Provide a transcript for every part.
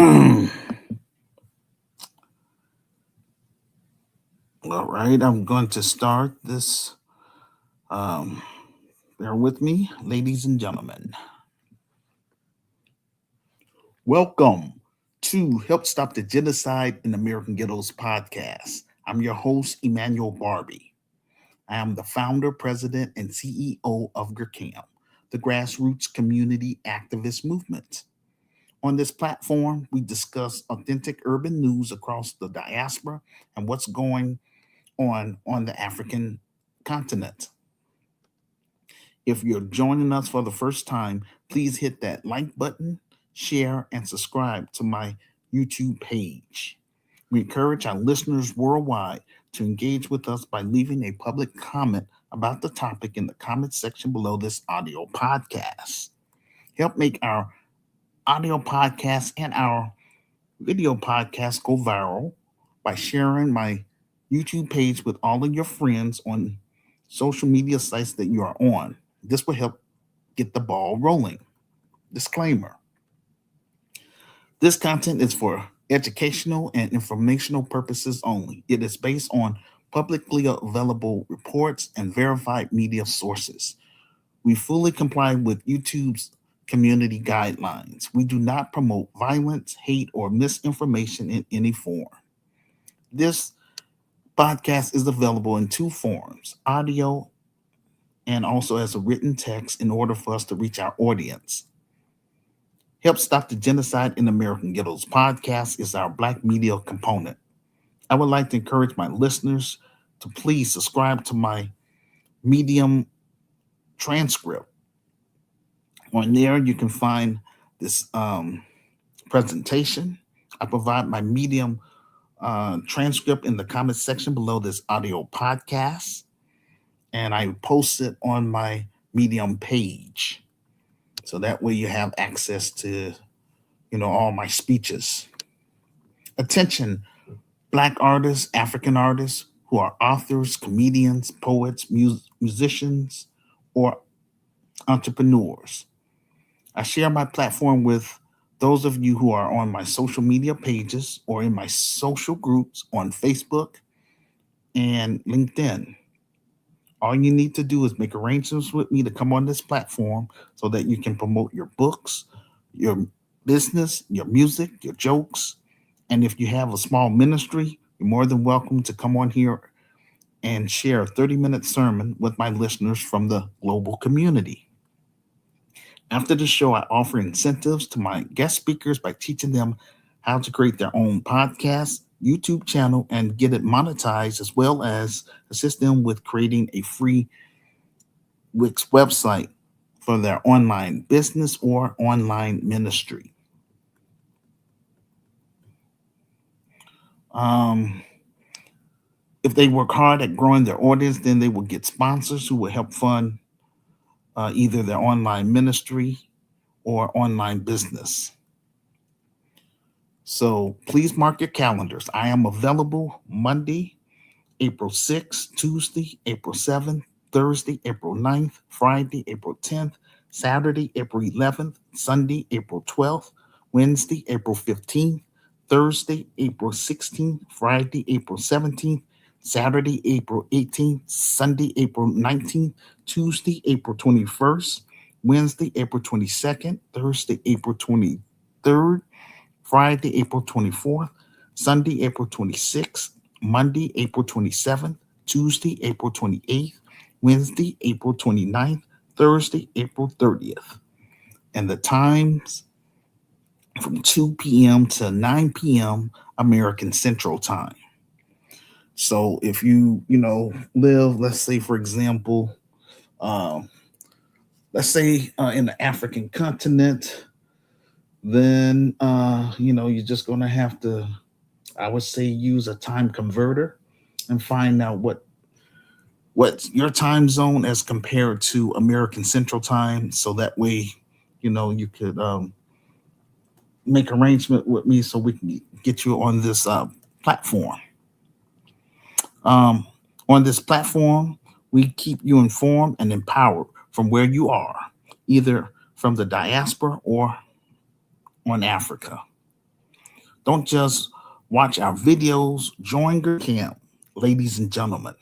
All right, I'm going to start this. Um, Bear with me, ladies and gentlemen. Welcome to Help Stop the Genocide in American Ghettos podcast. I'm your host, Emmanuel Barbie. I am the founder, president, and CEO of GRCAM, the grassroots community activist movement. On this platform, we discuss authentic urban news across the diaspora and what's going on the African continent. If you're joining us for the first time, please hit that like button, share, and subscribe to my YouTube page. We encourage our listeners worldwide to engage with us by leaving a public comment about the topic in the comment section below this audio podcast. Help make our audio podcast and our video podcast go viral by sharing my YouTube page with all of your friends on social media sites that you are on. This will help get the ball rolling. Disclaimer: this content is for educational and informational purposes only. It is based on publicly available reports and verified media sources. We fully comply with YouTube's community guidelines. We do not promote violence, hate, or misinformation in any form. This podcast is available in two forms: audio and also as a written text in order for us to reach our audience. Help Stop the Genocide in American Ghettos podcast is our Black media component. I would like to encourage my listeners to please subscribe to my Medium transcript. On there, you can find this presentation. I provide my Medium transcript in the comment section below this audio podcast, and I post it on my Medium page. So that way you have access to, all my speeches. Attention, Black artists, African artists who are authors, comedians, poets, musicians, or entrepreneurs. I share my platform with those of you who are on my social media pages or in my social groups on Facebook and LinkedIn. All you need to do is make arrangements with me to come on this platform so that you can promote your books, your business, your music, your jokes. And if you have a small ministry, you're more than welcome to come on here and share a 30-minute sermon with my listeners from the global community. After the show, I offer incentives to my guest speakers by teaching them how to create their own podcast, YouTube channel, and get it monetized, as well as assist them with creating a free Wix website for their online business or online ministry. If they work hard at growing their audience, then they will get sponsors who will help fund either their online ministry or online business. So please mark your calendars. I am available Monday, April 6th, Tuesday, April 7th, Thursday, April 9th, Friday, April 10th, Saturday, April 11th, Sunday, April 12th, Wednesday, April 15th, Thursday, April 16th, Friday, April 17th, Saturday, April 18th, Sunday, April 19th, Tuesday, April 21st, Wednesday, April 22nd, Thursday, April 23rd, Friday, April 24th, Sunday, April 26th, Monday, April 27th, Tuesday, April 28th, Wednesday, April 29th, Thursday, April 30th. And the times from 2 p.m. to 9 p.m. American Central Time. So if you, live, let's say, for example, um, in the African continent, then, you're just going to have to, I would say, use a time converter and find out what's your time zone as compared to American Central Time. So that way, you could make arrangement with me so we can get you on this platform. On this platform, we keep you informed and empowered from where you are, either from the diaspora or on Africa. Don't just watch our videos, join Girl Camp, ladies and gentlemen.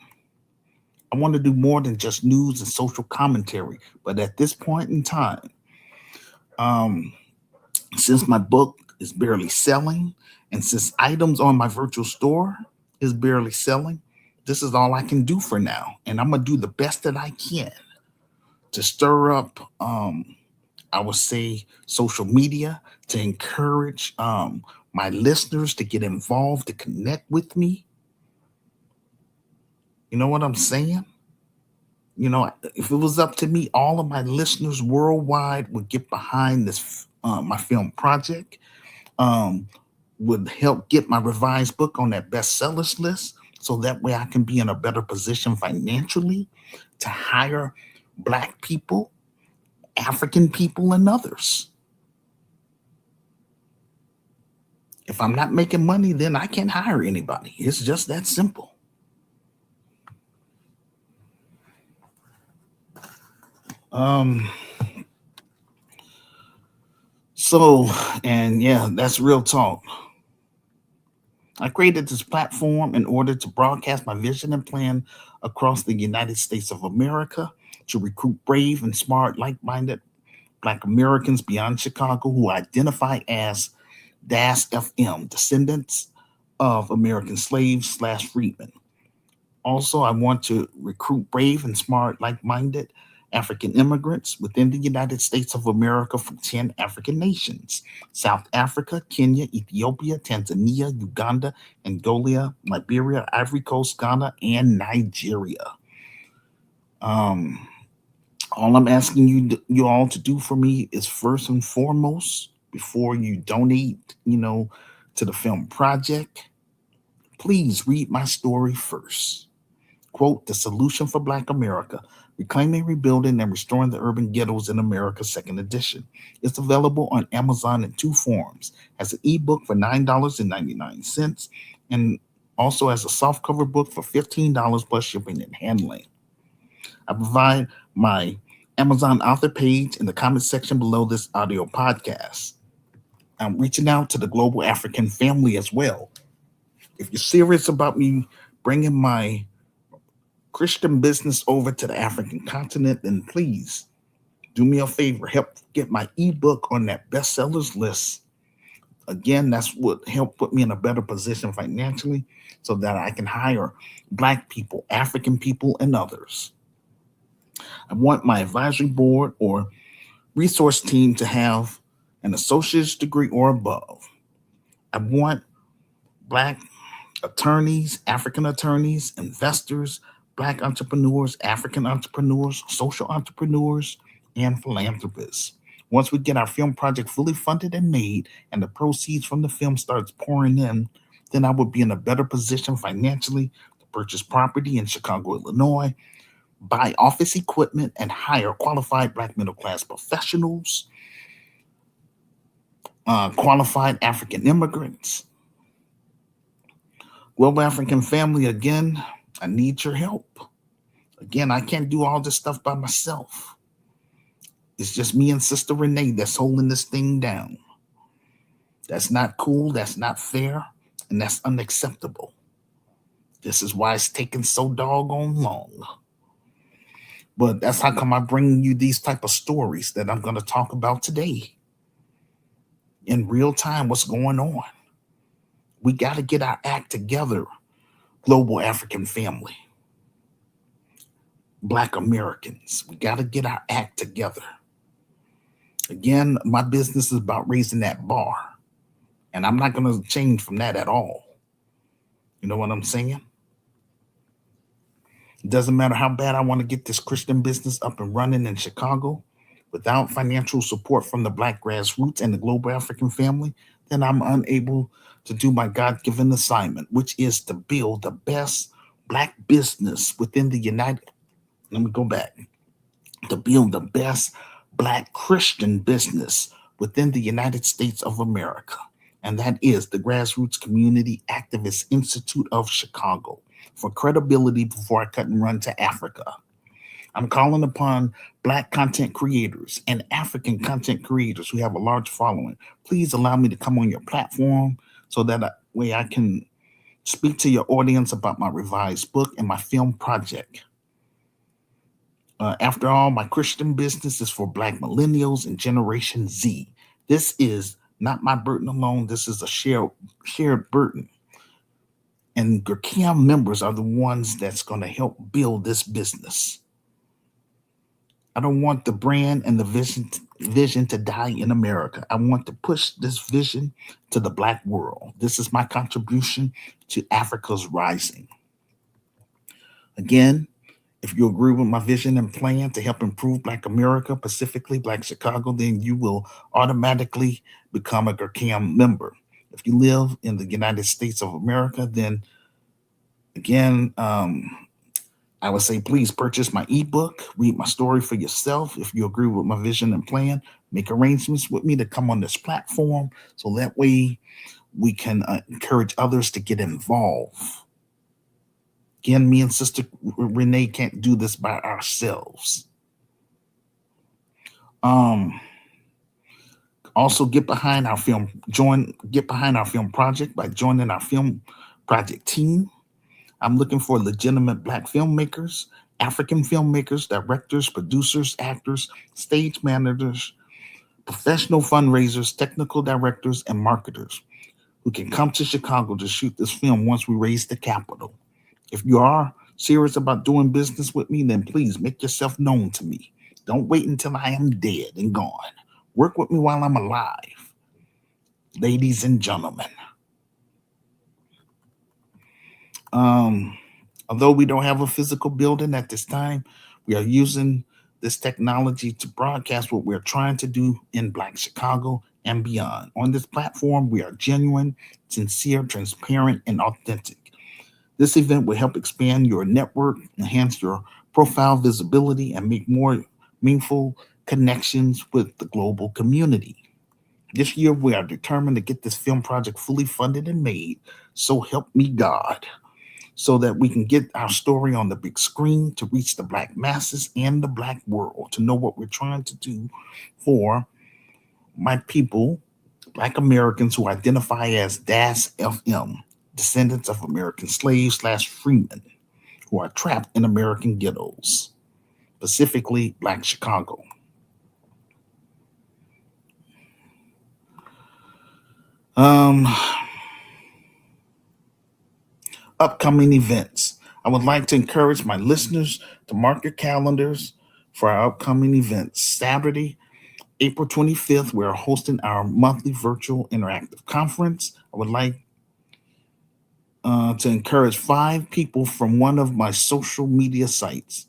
I want to do more than just news and social commentary, but at this point in time, um, since my book is barely selling, and since items on my virtual store is barely selling, this is all I can do for now. And I'm gonna do the best that I can to stir up, I would say, social media to encourage my listeners to get involved, to connect with me. You know what I'm saying? You know, if it was up to me, all of my listeners worldwide would get behind this, my film project, um, would help get my revised book on that bestsellers list. So that way I can be in a better position financially to hire Black people, African people, and others. If I'm not making money, then I can't hire anybody. It's just that simple. Um, so, and yeah, that's real talk. I created this platform in order to broadcast my vision and plan across the United States of America to recruit brave and smart, like minded Black Americans beyond Chicago who identify as DAS FM, descendants of American slaves slash freedmen. Also, I want to recruit brave and smart, like minded African immigrants within the United States of America from 10 African nations: South Africa, Kenya, Ethiopia, Tanzania, Uganda, Angola, Liberia, Ivory Coast, Ghana, and Nigeria. Um, all I'm asking you all to do for me is first and foremost, before you donate, to the film project, please read my story first. Quote, The Solution for Black America, Reclaiming, Rebuilding, and Restoring the Urban Ghettos in America, second edition. It's available on Amazon in two forms, as an ebook for $9.99, and also as a softcover book for $15 plus shipping and handling. I provide my Amazon author page in the comment section below this audio podcast. I'm reaching out to the global African family as well. If you're serious about me bringing my Christian business over to the African continent, then please do me a favor, help get my ebook on that bestsellers list. Again, that's what help put me in a better position financially so that I can hire Black people, African people, and others. I want my advisory board or resource team to have an associate's degree or above. I want Black attorneys, African attorneys, investors, Black entrepreneurs, African entrepreneurs, social entrepreneurs, and philanthropists. Once we get our film project fully funded and made, and the proceeds from the film starts pouring in, then I would be in a better position financially to purchase property in Chicago, Illinois, buy office equipment, and hire qualified Black middle class professionals, qualified African immigrants. Global African family, again, I need your help. Again, I can't do all this stuff by myself. It's just me and Sister Renee that's holding this thing down. That's not cool, that's not fair, and that's unacceptable. This is why it's taking so doggone long. But that's how come I bring you these type of stories that I'm going to talk about today. In real time, what's going on. We got to get our act together, global African family, Black Americans. We got to get our act together. Again, my business is about raising that bar, and I'm not going to change from that at all. You know what I'm saying? It doesn't matter how bad I want to get this Christian business up and running in Chicago. Without financial support from the Black grassroots and the global African family, then I'm unable to do my God given assignment, which is to build the best Black business within the United. Let me go back. To build the best Black Christian business within the United States of America. And that is the Grassroots Community Activist Institute of Chicago, for credibility before I cut and run to Africa. I'm calling upon Black content creators and African content creators who have a large following. Please allow me to come on your platform so that way I can speak to your audience about my revised book and my film project. After all, my Christian business is for Black millennials and Generation Z. This is not my burden alone. This is a shared burden. And Gurkiam members are the ones that's going to help build this business. I don't want the brand and the vision to die in America. I want to push this vision to the Black world. This is my contribution to Africa's rising. Again, if you agree with my vision and plan to help improve Black America, specifically Black Chicago, then you will automatically become a Gurkiam member. If you live in the United States of America, then again, I would say please purchase my ebook, read my story for yourself. If you agree with my vision and plan, make arrangements with me to come on this platform so that way we can encourage others to get involved. Again, me and Sister Renee can't do this by ourselves. Also, get behind our film project by joining our film project team. I'm looking for legitimate Black filmmakers, African filmmakers, directors, producers, actors, stage managers, professional fundraisers, technical directors, and marketers who can come to Chicago to shoot this film once we raise the capital. If you are serious about doing business with me, then please make yourself known to me. Don't wait until I am dead and gone. Work with me while I'm alive. Ladies and gentlemen. Although we don't have a physical building at this time, we are using this technology to broadcast what we're trying to do in Black Chicago and beyond. On this platform, we are genuine, sincere, transparent, and authentic. This event will help expand your network, enhance your profile visibility, and make more meaningful connections with the global community. This year, we are determined to get this film project fully funded and made. So help me God, so that we can get our story on the big screen to reach the Black masses and the Black world, to know what we're trying to do for my people, Black Americans who identify as DAS FM, descendants of American slaves / freemen who are trapped in American ghettos, specifically Black Chicago. Upcoming events. I would like to encourage my listeners to mark your calendars for our upcoming events. Saturday, April 25th, we're hosting our monthly virtual interactive conference. I would like to encourage 5 people from one of my social media sites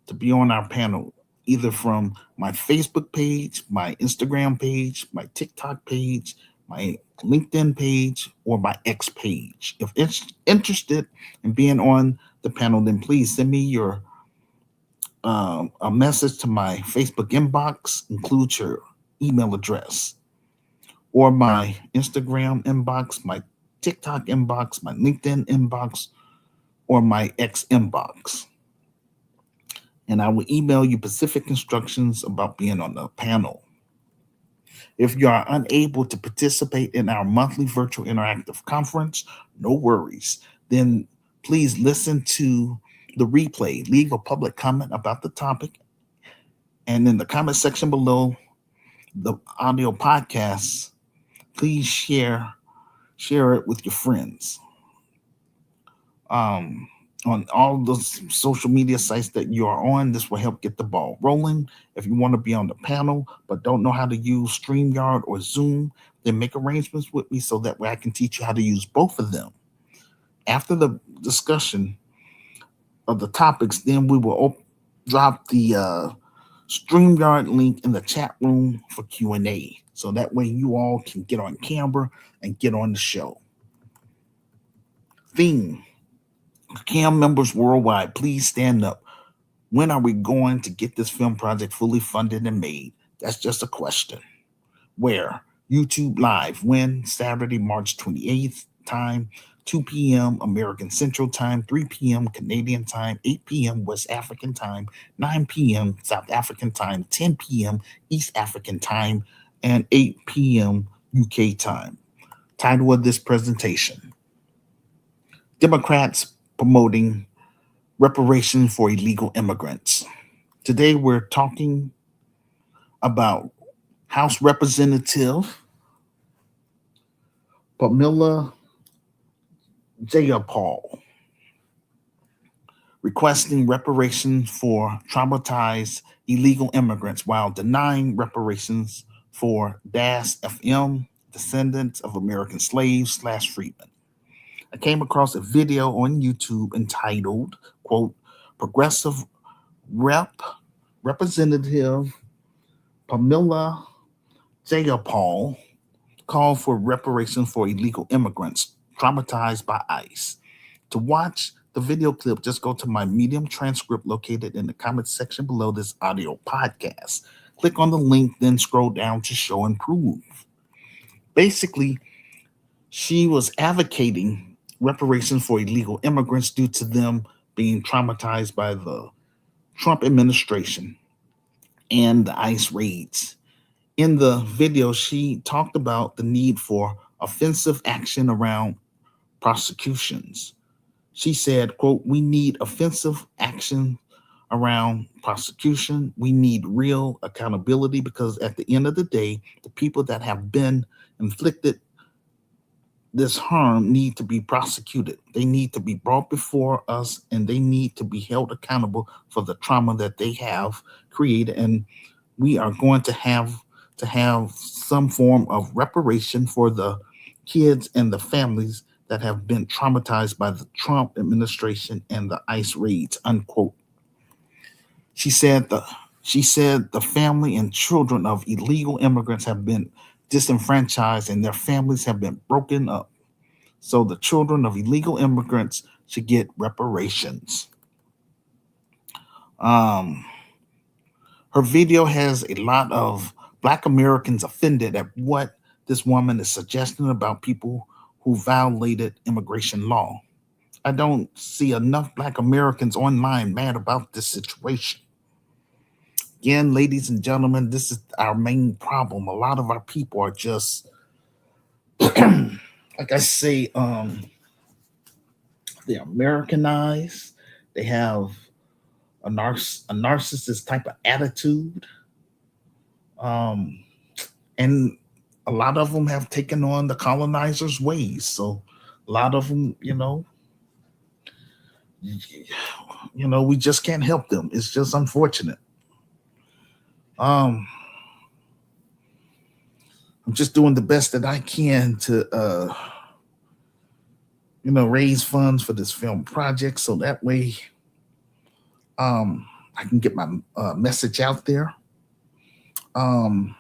to be on our panel, either from my Facebook page, my Instagram page, my TikTok page, my LinkedIn page, or my X page. If it's interested in being on the panel, then please send me your a message to my Facebook inbox, include your email address, or my Instagram inbox, my TikTok inbox, my LinkedIn inbox, or my X inbox. And I will email you specific instructions about being on the panel. If you are unable to participate in our monthly virtual interactive conference, no worries. Then please listen to the replay. Leave a public comment about the topic. And in the comment section below the audio podcast, please share it with your friends. On all those social media sites that you are on, this will help get the ball rolling. If you want to be on the panel but don't know how to use StreamYard or Zoom, then make arrangements with me so that way I can teach you how to use both of them. After the discussion of the topics, then we will drop the StreamYard link in the chat room for Q&A. So that way you all can get on camera and get on the show. Theme. CAM members worldwide, please stand up. When are we going to get this film project fully funded and made? That's just a question. Where? YouTube Live. When? Saturday, March 28th. Time, 2 p.m. American Central Time, 3 p.m. Canadian Time, 8 p.m. West African Time, 9 p.m. South African Time, 10 p.m. East African Time, and 8 p.m. UK Time. Title of this presentation: Democrats Promoting Reparations for Illegal Immigrants. Today we're talking about House Representative Pamela Jayapal requesting reparations for traumatized illegal immigrants while denying reparations for DAS FM, descendants of American slaves slash freedmen. I came across a video on YouTube entitled, quote, Progressive Rep Representative Pamela Jayapal called for reparations for illegal immigrants traumatized by ICE. To watch the video clip, just go to my Medium transcript located in the comments section below this audio podcast. Click on the link, then scroll down to show and prove. Basically, she was advocating reparations for illegal immigrants due to them being traumatized by the Trump administration and the ICE raids. In the video, she talked about the need for offensive action around prosecutions. She said, quote, we need offensive action around prosecution. We need real accountability because at the end of the day, the people that have been inflicted this harm need to be prosecuted. They need to be brought before us and they need to be held accountable for the trauma that they have created. And we are going to have some form of reparation for the kids and the families that have been traumatized by the Trump administration and the ICE raids, unquote. She said the family and children of illegal immigrants have been disenfranchised and their families have been broken up. So the children of illegal immigrants should get reparations. Her video has a lot of Black Americans offended at what this woman is suggesting about people who violated immigration law. I don't see enough Black Americans online mad about this situation. Again, ladies and gentlemen, this is our main problem. A lot of our people are just, like I say, they're Americanized. They have a narcissist type of attitude. Um, and a lot of them have taken on the colonizers' ways. So a lot of them, we just can't help them. It's just unfortunate. I'm just doing the best that I can to, raise funds for this film project, so that way, I can get my message out there, and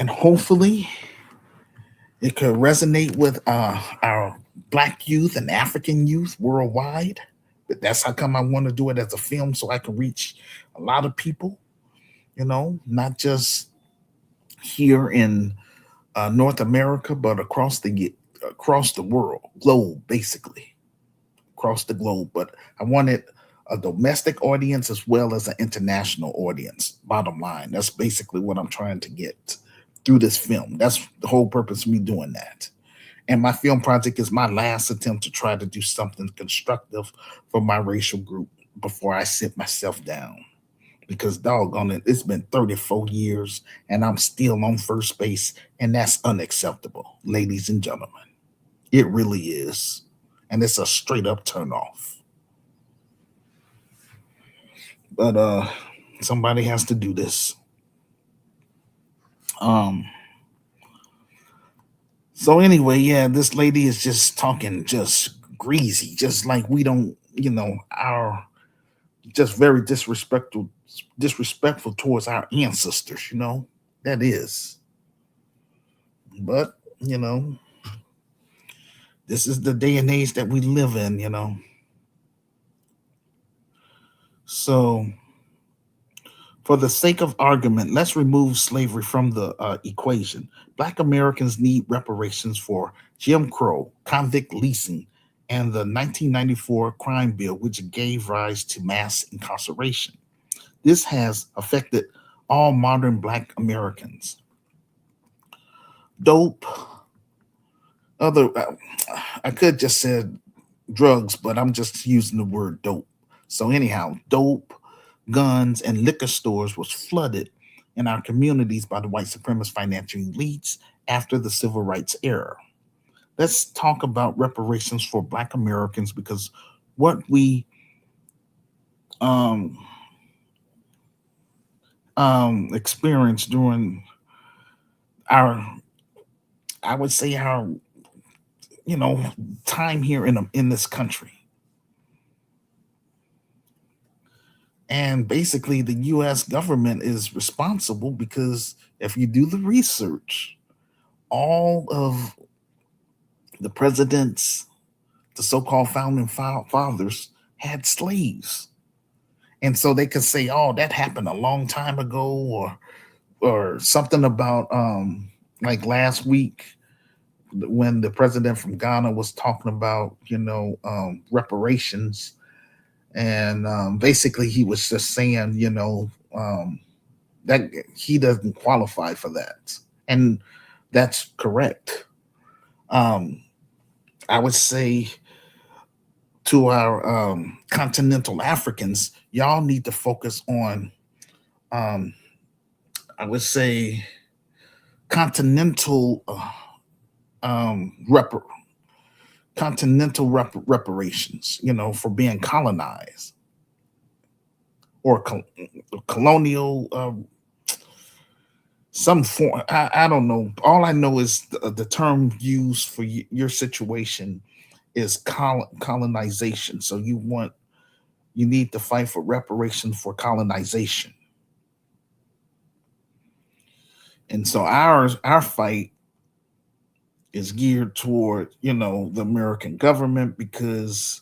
hopefully, it could resonate with our Black youth and African youth worldwide. But that's how come I want to do it as a film, so I can reach a lot of people, not just here in North America, but across the world, globe, basically, across the globe. But I wanted a domestic audience as well as an international audience. Bottom line, that's basically what I'm trying to get through this film. That's the whole purpose of me doing that. And my film project is my last attempt to try to do something constructive for my racial group before I sit myself down. Because doggone it, it's been 34 years and I'm still on first base, and that's unacceptable, ladies and gentlemen. It really is. And it's a straight up turnoff. But somebody has to do this. So anyway, yeah, this lady is just talking just greasy, just like we don't, our just very disrespectful towards our ancestors, that is. But, this is the day and age that we live in. So for the sake of argument, let's remove slavery from the equation. Black Americans need reparations for Jim Crow, convict leasing, and the 1994 crime bill, which gave rise to mass incarceration. This has affected all modern Black Americans. dope, other, I could just said drugs, but I'm just using the word dope. So anyhow, dope, guns, and liquor stores was flooded in our communities by the white supremacist financial elites after the civil rights era. Let's talk about reparations for Black Americans because what we um, experienced during our, I would say our, you know, time here in this country. And basically, the US government is responsible because if you do the research, all of the presidents, the so called founding fathers, had slaves. And so they could say, oh, that happened a long time ago, or something about like last week when the president from Ghana was talking about, reparations. And basically, he was just saying, that he doesn't qualify for that. And that's correct. Um, I would say to our continental Africans, y'all need to focus on, um, I would say, continental um, rep- reparations, for being colonized or colonial, some form. I don't know. All I know is the term used for your situation is colonization. So you need to fight for reparations for colonization. And so our fight is geared toward, the American government, because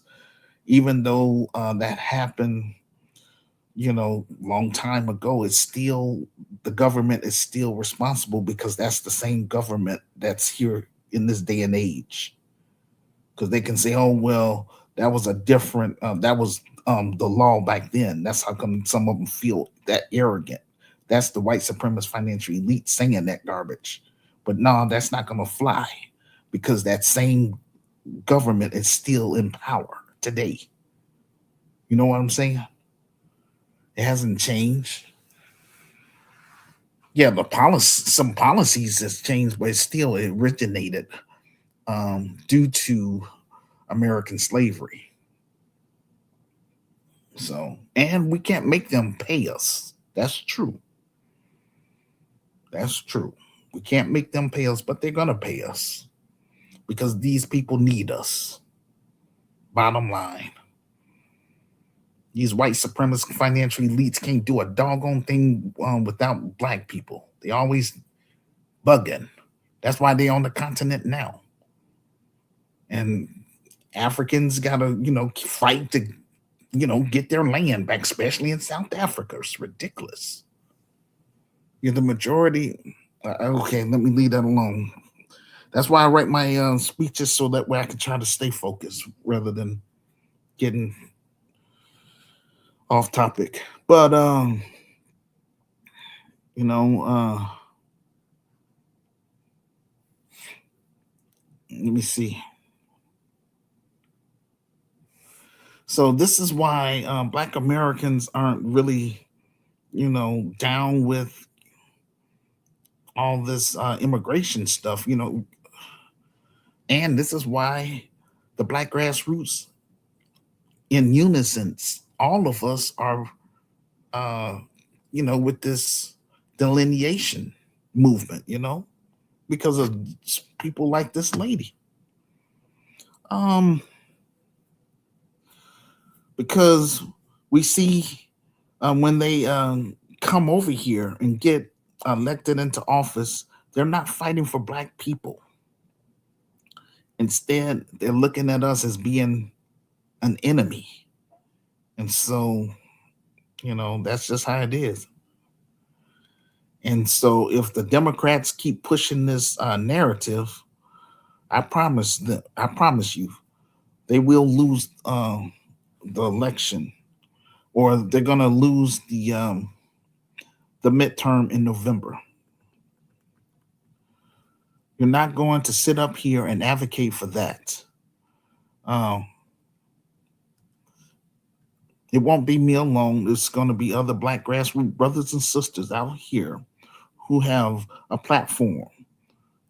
even though that happened, long time ago, it's still, the government is still responsible because that's the same government that's here in this day and age. Because they can say, oh well, that was a different, that was the law back then. That's how come some of them feel that arrogant. That's the white supremacist financial elite saying that garbage. But no, that's not going to fly because that same government is still in power today. You know what I'm saying? It hasn't changed. Yeah, the policy, some policies has changed, but it still originated due to American slavery. So, and we can't make them pay us. That's true. That's true. We can't make them pay us, but they're gonna pay us because these people need us. Bottom line, these white supremacist financial elites can't do a doggone thing without black people. They always bugging. That's why they on the continent now. And Africans gotta, fight to, get their land back, especially in South Africa. It's ridiculous. You're the majority. Okay, let me leave that alone. That's why I write my speeches so that way I can try to stay focused rather than getting off topic. But you know, let me see. So this is why Black Americans aren't really, down with all this immigration stuff. And this is why the Black grassroots, in unison, all of us are, uh, with this delineation movement. Because of people like this lady. Um, because we see when they come over here and get elected into office, they're not fighting for black people. Instead, they're looking at us as being an enemy. And so, that's just how it is. And so, if the Democrats keep pushing this narrative, I promise you, they will lose the election, or they're gonna lose the midterm in November. You're not going to sit up here and advocate for that. Um, it won't be me alone. It's going to be other Black grassroots brothers and sisters out here who have a platform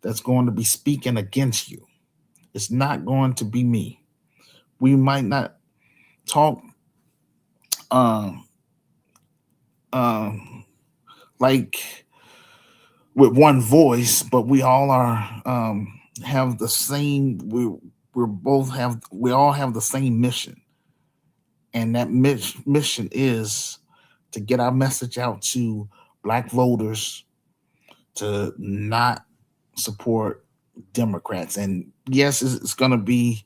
that's going to be speaking against you. It's not going to be me. We might not talk um, um, like with one voice, but we all are have the same. We all have the same mission, and that mission is to get our message out to Black voters to not support Democrats. And yes, it's going to be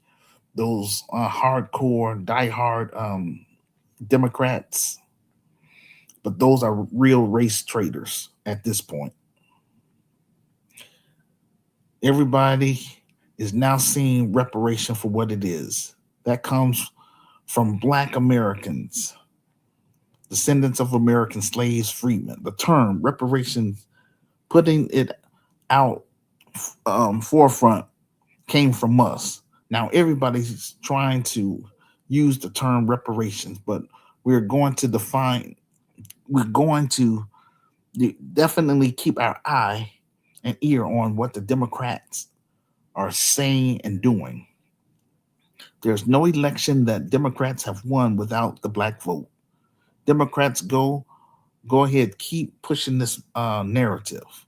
those hardcore, diehard Democrats, but those are real race traitors at this point. Everybody is now seeing reparation for what it is. That comes from Black Americans, descendants of American slaves, freedmen. The term reparations, putting it out forefront, came from us. Now everybody's trying to use the term reparations, but we're going to define, we're going to definitely keep our eye and ear on what the Democrats are saying and doing. There's no election that Democrats have won without the Black vote. Democrats, go ahead, keep pushing this narrative,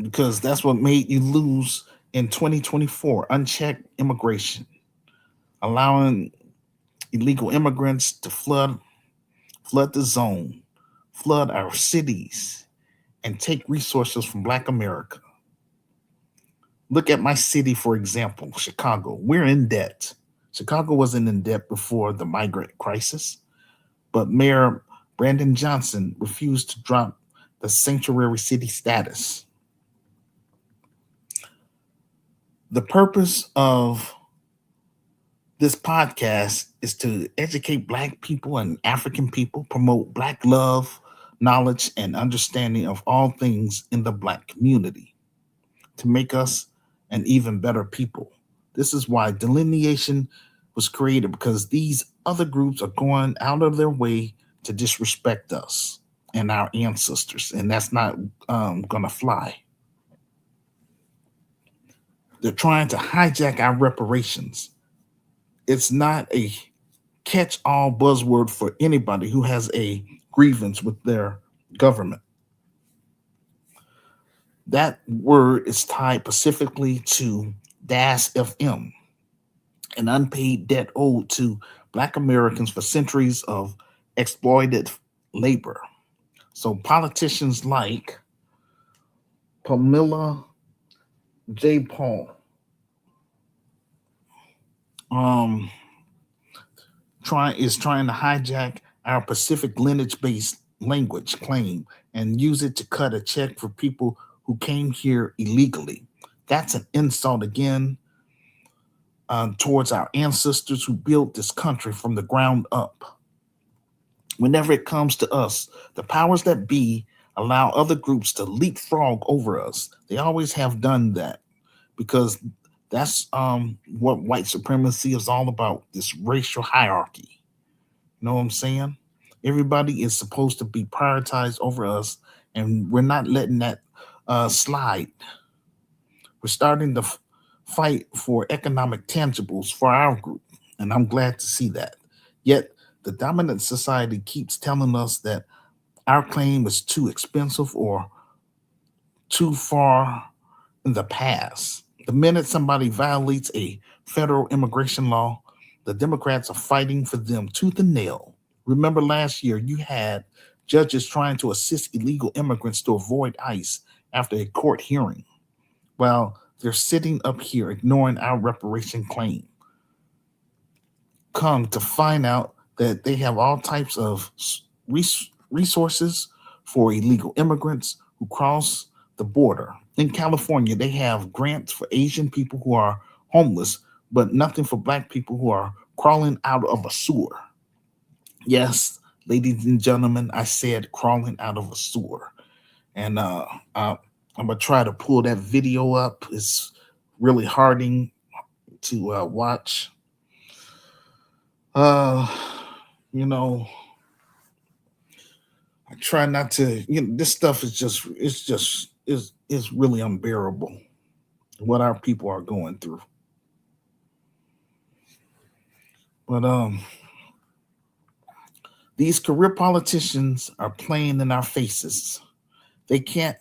because that's what made you lose in 2024. Unchecked immigration, allowing illegal immigrants to flood the zone, flood our cities, and take resources from Black America. Look at my city, for example, Chicago. We're in debt. Chicago wasn't in debt before the migrant crisis, but Mayor Brandon Johnson refused to drop the sanctuary city status. The purpose of this podcast is to educate Black people and African people, promote Black love, knowledge, and understanding of all things in the Black community, to make us an even better people. This is why delineation was created, because these other groups are going out of their way to disrespect us and our ancestors, and that's not going to fly. They're trying to hijack our reparations. It's not a catch all buzzword for anybody who has a grievance with their government. That word is tied specifically to DAS FM, an unpaid debt owed to Black Americans for centuries of exploited labor. So politicians like Pamela J. Paul um, trying to hijack our Pacific lineage-based language claim and use it to cut a check for people who came here illegally. That's an insult again towards our ancestors who built this country from the ground up. Whenever it comes to us, the powers that be allow other groups to leapfrog over us. They always have done that, because that's what white supremacy is all about, this racial hierarchy. You know what I'm saying? Everybody is supposed to be prioritized over us, and we're not letting that slide. We're starting to fight for economic tangibles for our group, and I'm glad to see that. Yet, the dominant society keeps telling us that our claim is too expensive or too far in the past. The minute somebody violates a federal immigration law, the Democrats are fighting for them tooth and nail. Remember last year, you had judges trying to assist illegal immigrants to avoid ICE after a court hearing. Well, they're sitting up here ignoring our reparation claim. Come to find out that they have all types of resources for illegal immigrants who cross the border. In California, they have grants for Asian people who are homeless, but nothing for Black people who are crawling out of a sewer. Yes, ladies and gentlemen, I said crawling out of a sewer. And I'm gonna try to pull that video up. It's really harding to watch. Uh, you know, I try not to. This stuff is just is really unbearable. What our people are going through, but these career politicians are playing in our faces. They can't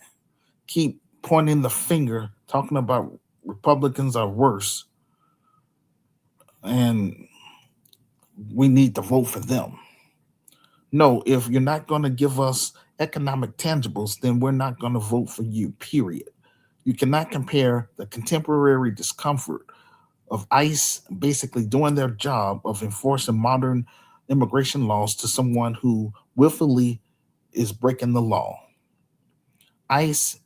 keep pointing the finger, talking about Republicans are worse, and we need to vote for them. No, if you're not going to give us economic tangibles, then we're not going to vote for you, period. You cannot compare the contemporary discomfort of ICE basically doing their job of enforcing modern immigration laws to someone who willfully is breaking the law. ICE,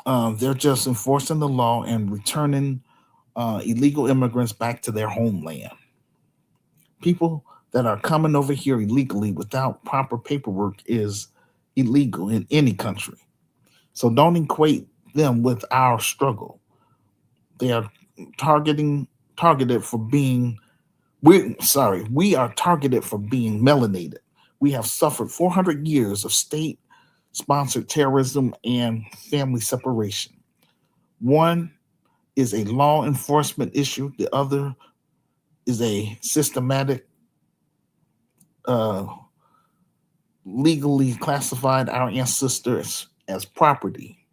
they're just enforcing the law and returning illegal immigrants back to their homeland. People that are coming over here illegally without proper paperwork is illegal in any country. So don't equate them with our struggle. They are targeting targeted for being we are targeted for being melanated. We have suffered 400 years of state sponsored terrorism and family separation. One is a law enforcement issue, the other is a systematic, uh, legally classified our ancestors as property.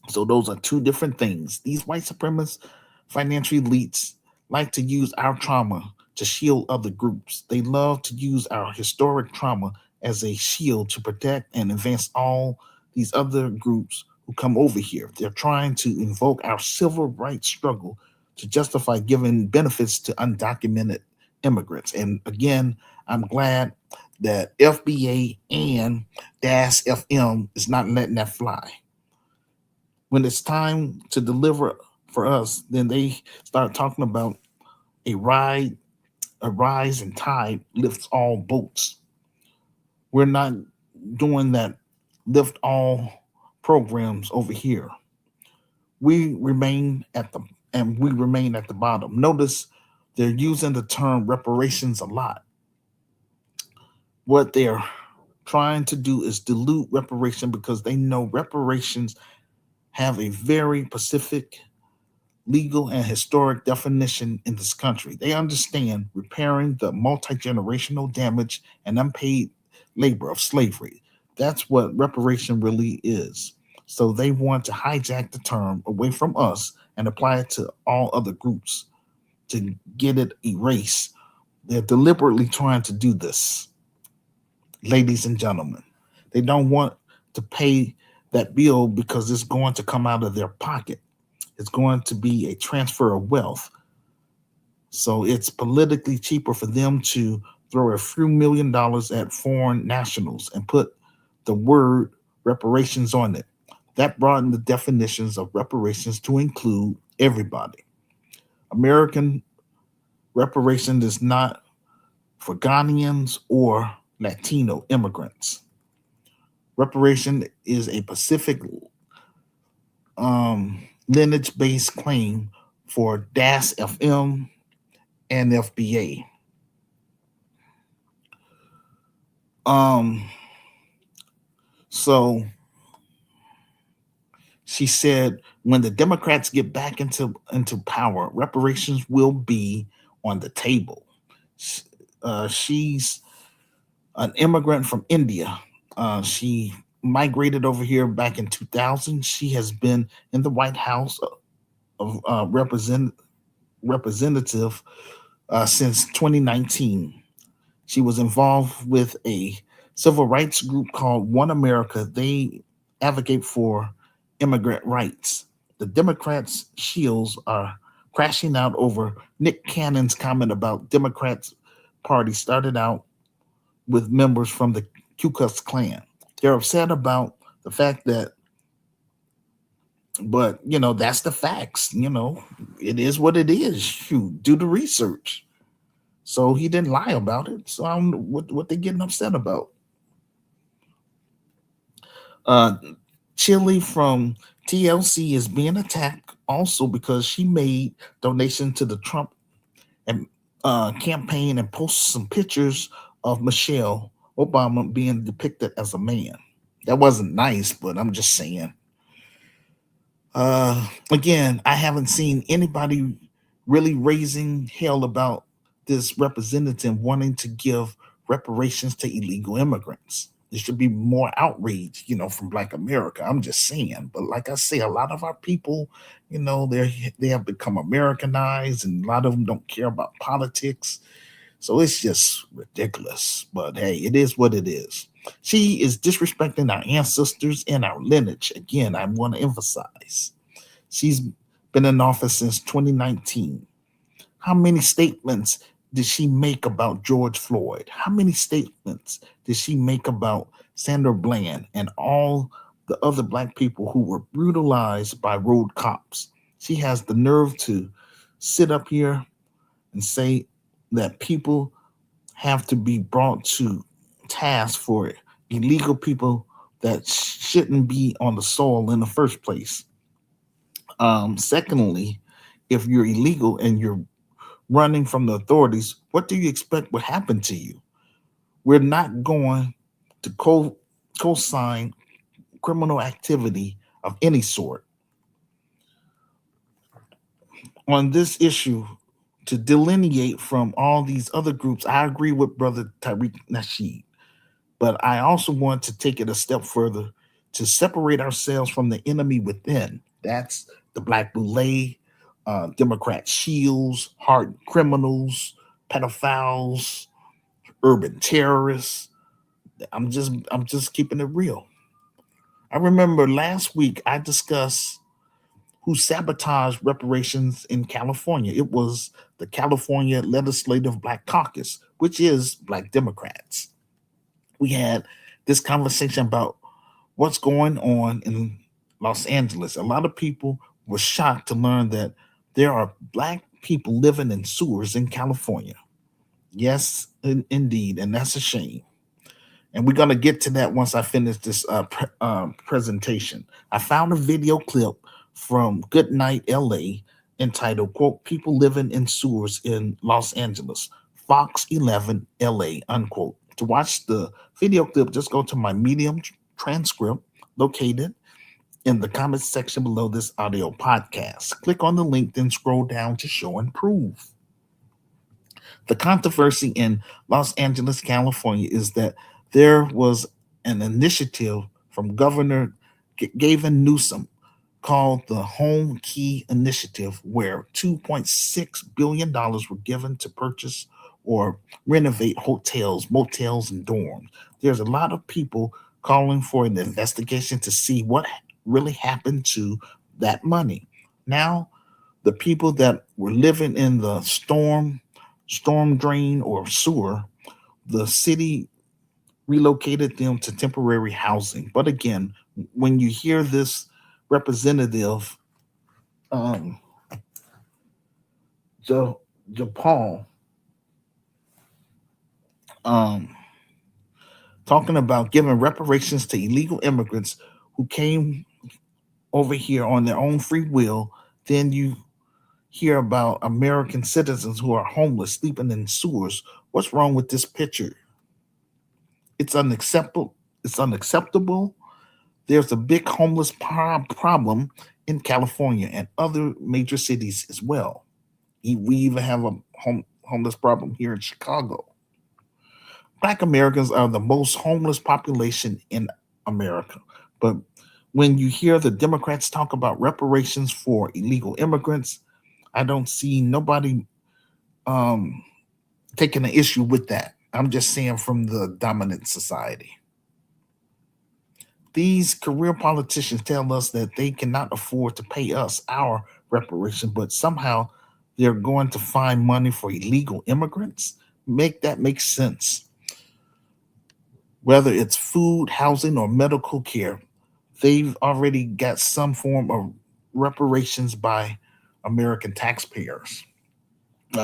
So those are two different things. These white supremacist financial elites like to use our trauma to shield other groups. They love to use our historic trauma as a shield to protect and advance all these other groups who come over here. They're trying to invoke our civil rights struggle to justify giving benefits to undocumented immigrants. And again, I'm glad that FBA and DAS FM is not letting that fly. When it's time to deliver for us, then they start talking about a ride, a rise and tide lifts all boats. We're not doing that lift all programs over here. We remain at the we remain at the bottom. Notice they're using the term reparations a lot. What they're trying to do is dilute reparation because they know reparations have a very specific legal and historic definition in this country. They understand repairing the multi generational damage and unpaid labor of slavery. That's what reparation really is. So they want to hijack the term away from us and apply it to all other groups to get it erased. They're deliberately trying to do this, ladies and gentlemen. They don't want to pay that bill because it's going to come out of their pocket. It's going to be a transfer of wealth. So it's politically cheaper for them to throw a few $1 million at foreign nationals and put the word reparations on it. That broadened the definitions of reparations to include everybody. American reparation is not for Ghanaians or Latino immigrants. Reparation is a Pacific lineage based claim for DAS FM and FBA. Um, so she said when the Democrats get back into power, reparations will be on the table. She's an immigrant from India. She migrated over here back in 2000. She has been in the White House of representative since 2019. She was involved with a civil rights group called One America. They advocate for immigrant rights. The Democrats' shields are crashing out over Nick Cannon's comment about Democrats' party started out with members from the Ku Klux Klan. They're upset about the fact that, but that's the facts. It is what it is. Shoot, do the research. So he didn't lie about it. So I don't know what they're getting upset about. Uh, Chile from TLC is being attacked also because she made donation to the Trump and campaign and posted some pictures of Michelle Obama being depicted as a man. That wasn't nice, but I'm just saying. Again, I haven't seen anybody really raising hell about this representative wanting to give reparations to illegal immigrants. There should be more outrage, from Black America. I'm just saying. But like I say, a lot of our people, they have become Americanized, and a lot of them don't care about politics. So it's just ridiculous. But hey, it is what it is. She is disrespecting our ancestors and our lineage. Again, I want to emphasize. She's been in office since 2019. How many statements did she make about George Floyd? How many statements did she make about Sandra Bland and all the other Black people who were brutalized by road cops? She has the nerve to sit up here and say that people have to be brought to task for illegal people that shouldn't be on the soil in the first place. Secondly, if you're illegal and you're running from the authorities, what do you expect would happen to you? We're not going to co-sign criminal activity of any sort on this issue. To delineate from all these other groups, I agree with Brother Tariq Nasheed, but I also want to take it a step further to separate ourselves from the enemy within. That's the Black Boule, Democrat shields, hardened criminals, pedophiles, urban terrorists. I'm just keeping it real. I remember last week I discussed who sabotaged reparations in California. It was the California Legislative Black Caucus, which is Black Democrats. We had this conversation about what's going on in Los Angeles. A lot of people were shocked to learn that there are Black people living in sewers in California. Yes, indeed, and that's a shame. And we're gonna get to that once I finish this presentation. I found a video clip from Goodnight LA entitled "quote People Living in Sewers in Los Angeles, Fox 11 LA" unquote. To watch the video clip, just go to my Medium transcript located in the comments section below this audio podcast. Click on the link, then scroll down to show and prove. The controversy in Los Angeles, California is that there was an initiative from Governor Gavin Newsom called the Home Key Initiative, where $2.6 billion were given to purchase or renovate hotels, motels, and dorms. There's a lot of people calling for an investigation to see what really happened to that money. Now, the people that were living in the storm drain or sewer, the city relocated them to temporary housing. But again, when you hear this representative, um, Japal, um, talking about giving reparations to illegal immigrants who came over here on their own free will, then you hear about American citizens who are homeless, sleeping in sewers. What's wrong with this picture? It's unacceptable. It's unacceptable. There's a big homeless problem in California and other major cities as well. We even have a homeless problem here in Chicago. Black Americans are the most homeless population in America. But when you hear the Democrats talk about reparations for illegal immigrants, I don't see nobody um, taking an issue with that. I'm just saying from the dominant society. These career politicians tell us that they cannot afford to pay us our reparation, but somehow they're going to find money for illegal immigrants. Make that make sense. Whether it's food, housing, or medical care, they've already got some form of reparations by American taxpayers.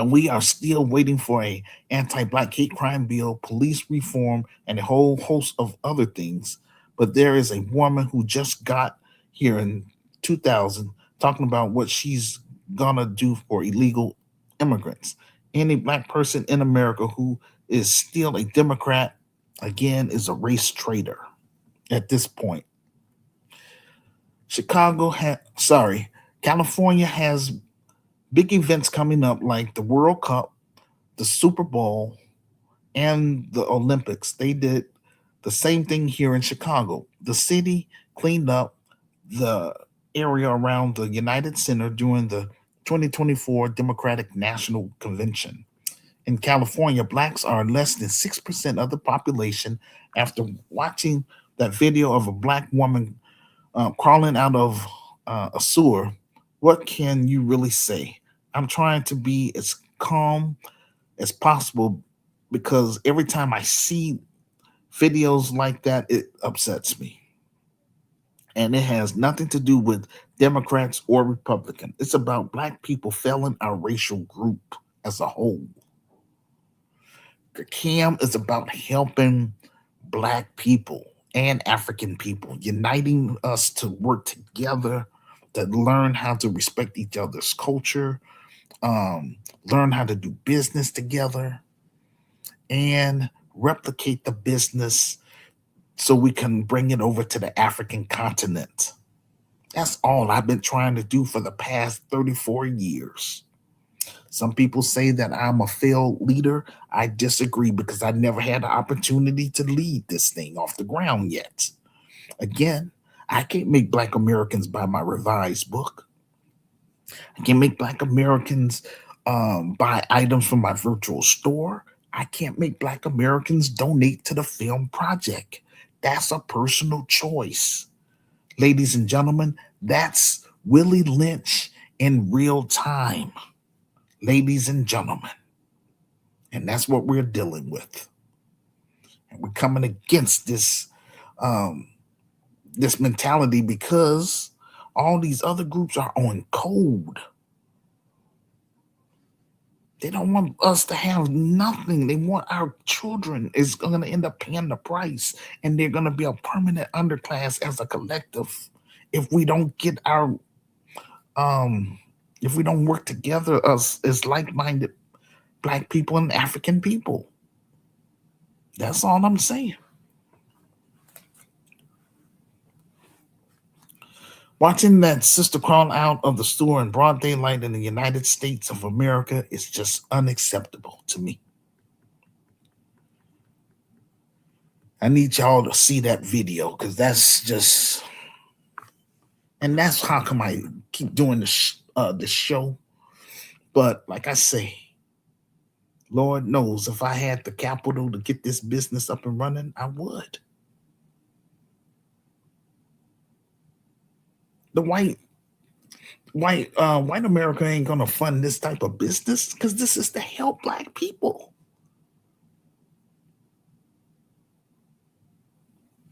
We are still waiting for a anti-black hate crime bill, police reform, and a whole host of other things. But there is a woman who just got here in 2000 talking about what she's gonna do for illegal immigrants. Any black person in America who is still a Democrat, again, is a race traitor at this point. California has big events coming up like the World Cup, the Super Bowl, and the Olympics. They did the same thing here in Chicago. The city cleaned up the area around the United Center during the 2024 Democratic National Convention. In California, blacks are less than 6% of the population. After watching that video of a black woman crawling out of a sewer, what can you really say? I'm trying to be as calm as possible because every time I see videos like that, it upsets me. And it has nothing to do with Democrats or Republicans. It's about black people failing our racial group as a whole. The CAM is about helping black people and African people, uniting us to work together, to learn how to respect each other's culture, um, learn how to do business together, and replicate the business so we can bring it over to the African continent. That's all I've been trying to do for the past 34 years. Some people say that I'm a failed leader. I disagree because I never had the opportunity to lead this thing off the ground yet. Again, I can't make Black Americans buy my revised book. I can't make Black Americans buy items from my virtual store. I can't make Black Americans donate to the film project. That's a personal choice. Ladies and gentlemen, that's Willie Lynch in real time. Ladies and gentlemen. And that's what we're dealing with. And we're coming against um, this mentality because all these other groups are on code. They don't want us to have nothing. They want our children is going to end up paying the price, and they're going to be a permanent underclass as a collective if we don't get our um if we don't work together us as like-minded black people and African people. That's all I'm saying. Watching that sister crawl out of the store in broad daylight in the United States of America is just unacceptable to me. I need y'all to see that video because that's just, and that's how come I keep doing this show. But like I say, Lord knows if I had the capital to get this business up and running, I would. The white America ain't gonna fund this type of business because this is to help black people.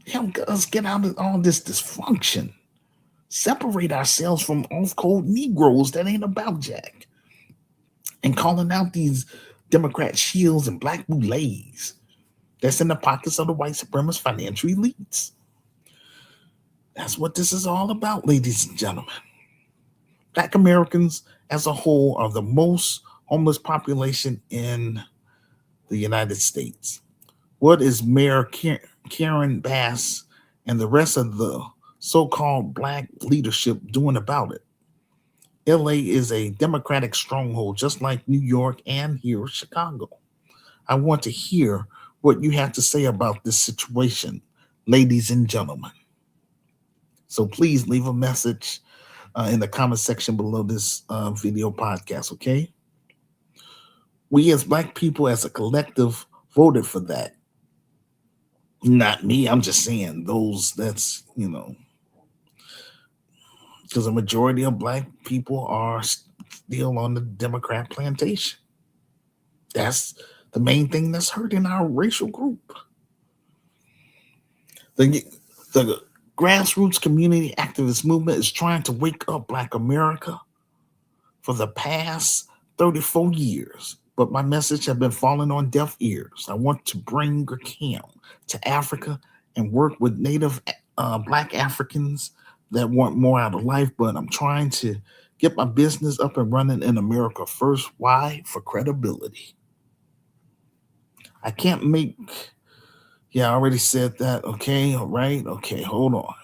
Help us get out of all this dysfunction. Separate ourselves from off-code Negroes that ain't about jack. And calling out these Democrat shields and black boulets that's in the pockets of the white supremacist financial elites. That's what this is all about, ladies and gentlemen. Black Americans as a whole are the most homeless population in the United States. What is Mayor Karen Bass and the rest of the so-called black leadership doing about it? LA is a Democratic stronghold, just like New York and here in Chicago. I want to hear what you have to say about this situation, ladies and gentlemen. So please leave a message in the comment section below this video podcast, okay? We as black people, as a collective, voted for that. Not me, I'm just saying those that's, because a majority of black people are still on the Democrat plantation. That's the main thing that's hurting our racial group. The grassroots community activist movement is trying to wake up Black America for the past 34 years, but my message has been falling on deaf ears. I want to bring Rakim to Africa and work with Native Black Africans that want more out of life. But I'm trying to get my business up and running in America first. Why? For credibility. I can't make, yeah, I already said that. Okay, all right. Okay, hold on.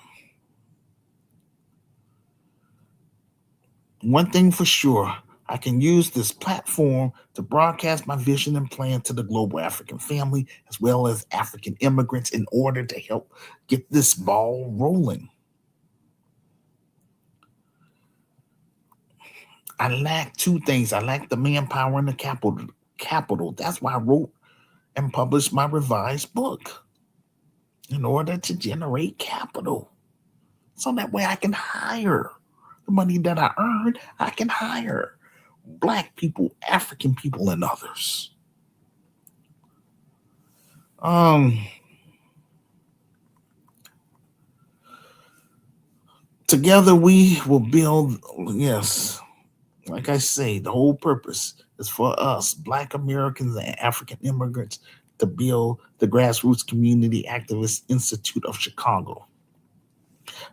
One thing for sure, I can use this platform to broadcast my vision and plan to the global African family as well as African immigrants in order to help get this ball rolling. I lack two things. I lack the manpower and the capital. That's why I wrote and published my revised book in order to generate capital. So that way I can hire the money that I earn, I can hire black people, African people, and others. Um, Together we will build, yes, like I say, the whole purpose is for us, Black Americans and African immigrants, to build the Grassroots Community Activist Institute of Chicago.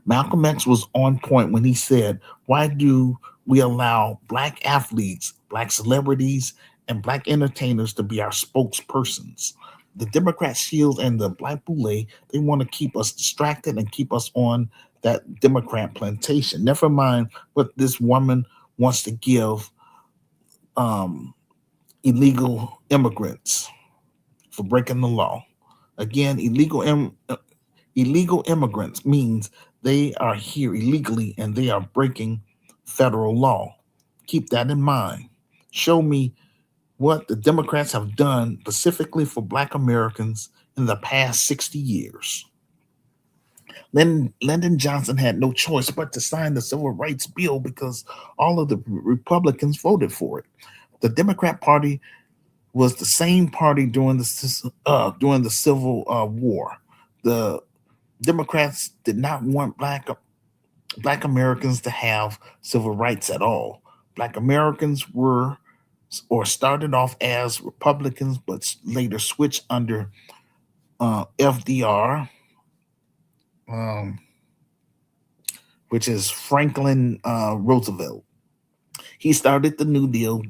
Malcolm X was on point when he said, why do we allow Black athletes, Black celebrities, and Black entertainers to be our spokespersons? The Democrat Shield and the Black Boule, they want to keep us distracted and keep us on that Democrat plantation. Never mind what this woman wants to give um, illegal immigrants for breaking the law. Again, illegal immigrants means they are here illegally and they are breaking federal law. Keep that in mind. Show me what the Democrats have done specifically for Black Americans in the past 60 years. Lyndon Johnson had no choice but to sign the Civil Rights Bill because all of the Republicans voted for it. The Democrat Party was the same party during the Civil War. The Democrats did not want Black Americans to have civil rights at all. Black Americans were or started off as Republicans, but later switched under FDR, um, which is Franklin Roosevelt. He started the New Deal.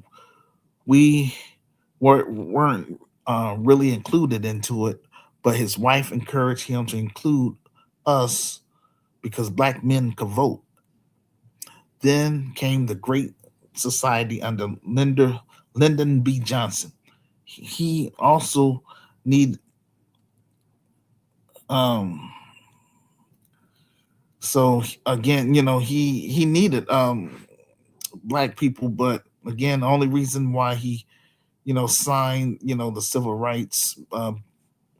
We weren't really included into it, but his wife encouraged him to include us because black men could vote. Then came the Great Society under Lyndon B. Johnson. He also need um so again, he needed black people, but again, the only reason why he signed the civil rights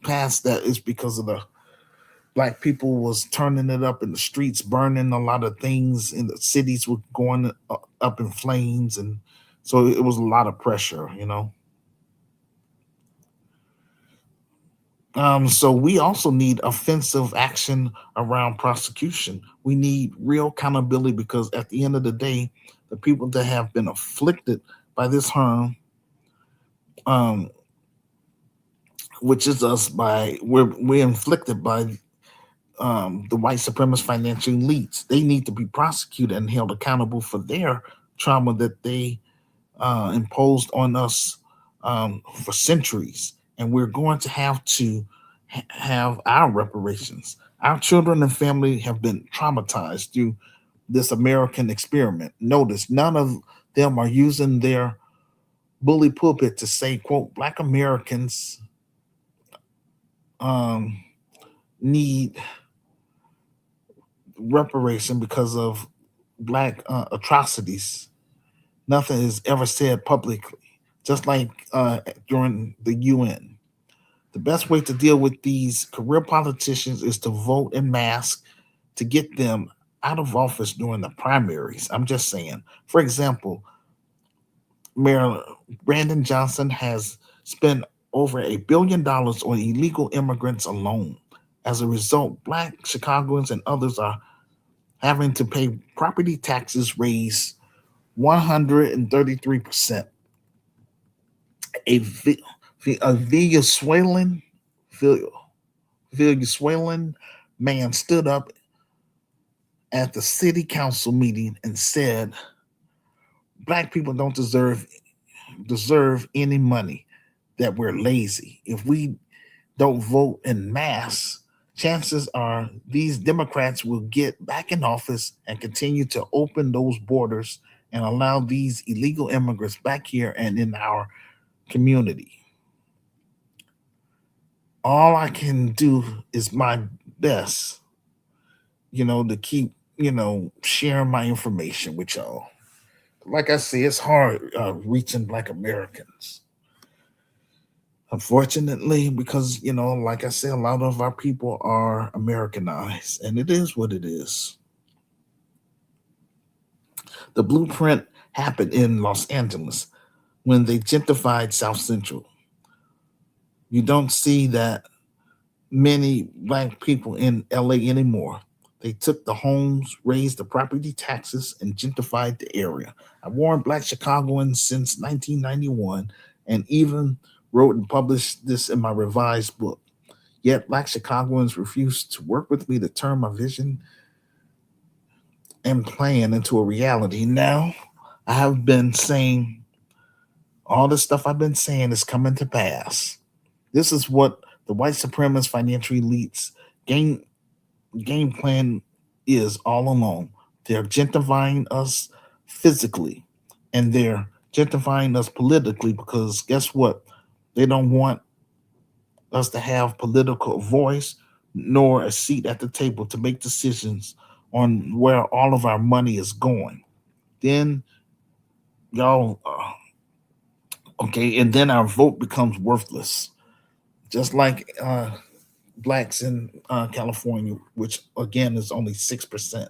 passed that is because of the black people was turning it up in the streets, burning a lot of things in the cities were going up in flames, and so it was a lot of pressure. So we also need offensive action around prosecution. We need real accountability because at the end of the day, the people that have been afflicted by this harm, um, which is us, we're inflicted by the white supremacist financial elites. They need to be prosecuted and held accountable for their trauma that they imposed on us for centuries. And we're going to have to have our reparations. Our children and family have been traumatized through this American experiment. Notice none of them are using their bully pulpit to say, quote, Black Americans um, need reparation because of Black atrocities. Nothing is ever said publicly, just like during the UN. The best way to deal with these career politicians is to vote en masse to get them out of office during the primaries. I'm just saying. For example, Mayor Brandon Johnson has spent over $1 billion on illegal immigrants alone. As a result, Black Chicagoans and others are having to pay property taxes raised 133%. A Venezuelan Venezuelan man stood up at the city council meeting and said, "Black people don't deserve any money. That we're lazy. If we don't vote in mass, chances are these Democrats will get back in office and continue to open those borders and allow these illegal immigrants back here and in our community. All I can do is my best, to keep, sharing my information with y'all. Like I say, it's hard reaching Black Americans. Unfortunately, because, like I said, a lot of our people are Americanized, and it is what it is. The blueprint happened in Los Angeles when they gentrified South Central. You don't see that many Black people in LA anymore. They took the homes, raised the property taxes, and gentrified the area. I warned Black Chicagoans since 1991 and even wrote and published this in my revised book. Yet Black Chicagoans refused to work with me to turn my vision and plan into a reality. Now, I have been saying all the stuff I've been saying is coming to pass. This is what the white supremacist financial elites game game plan is all along. They're gentrifying us physically and they're gentrifying us politically because guess what? They don't want us to have political voice nor a seat at the table to make decisions on where all of our money is going. Then y'all, okay, and then our vote becomes worthless. Just like blacks in California, which again is only 6%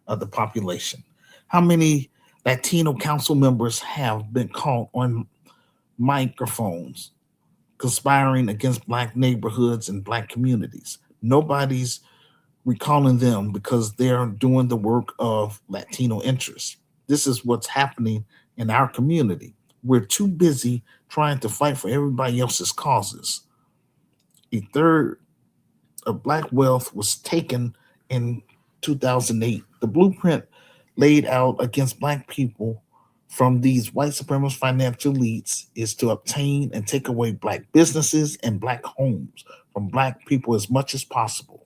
of the population. How many Latino council members have been caught on microphones conspiring against black neighborhoods and black communities? Nobody's recalling them because they're doing the work of Latino interests. This is what's happening in our community. We're too busy trying to fight for everybody else's causes. A third of black wealth was taken in 2008. The blueprint laid out against black people from these white supremacist financial elites is to obtain and take away black businesses and black homes from black people as much as possible.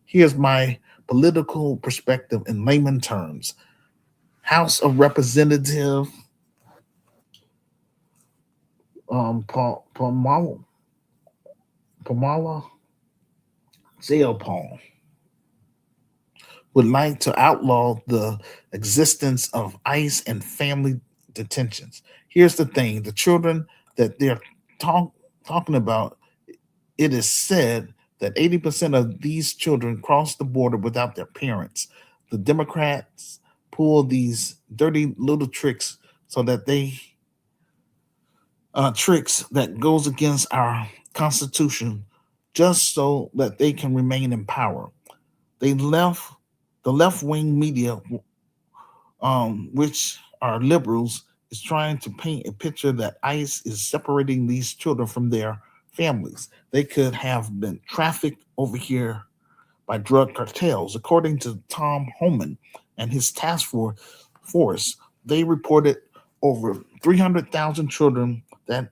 Here's my political perspective in layman terms. House of Representative Pamela Jayapal would like to outlaw the existence of ICE and family detentions. Here's the thing: the children that they're talking about, it is said that 80% of these children cross the border without their parents. The Democrats pull these dirty little tricks so that they tricks that goes against our Constitution just so that they can remain in power. They left the left wing media, which are liberals, is trying to paint a picture that ICE is separating these children from their families. They could have been trafficked over here by drug cartels. According to Tom Homan and his force, they reported over 300,000 children that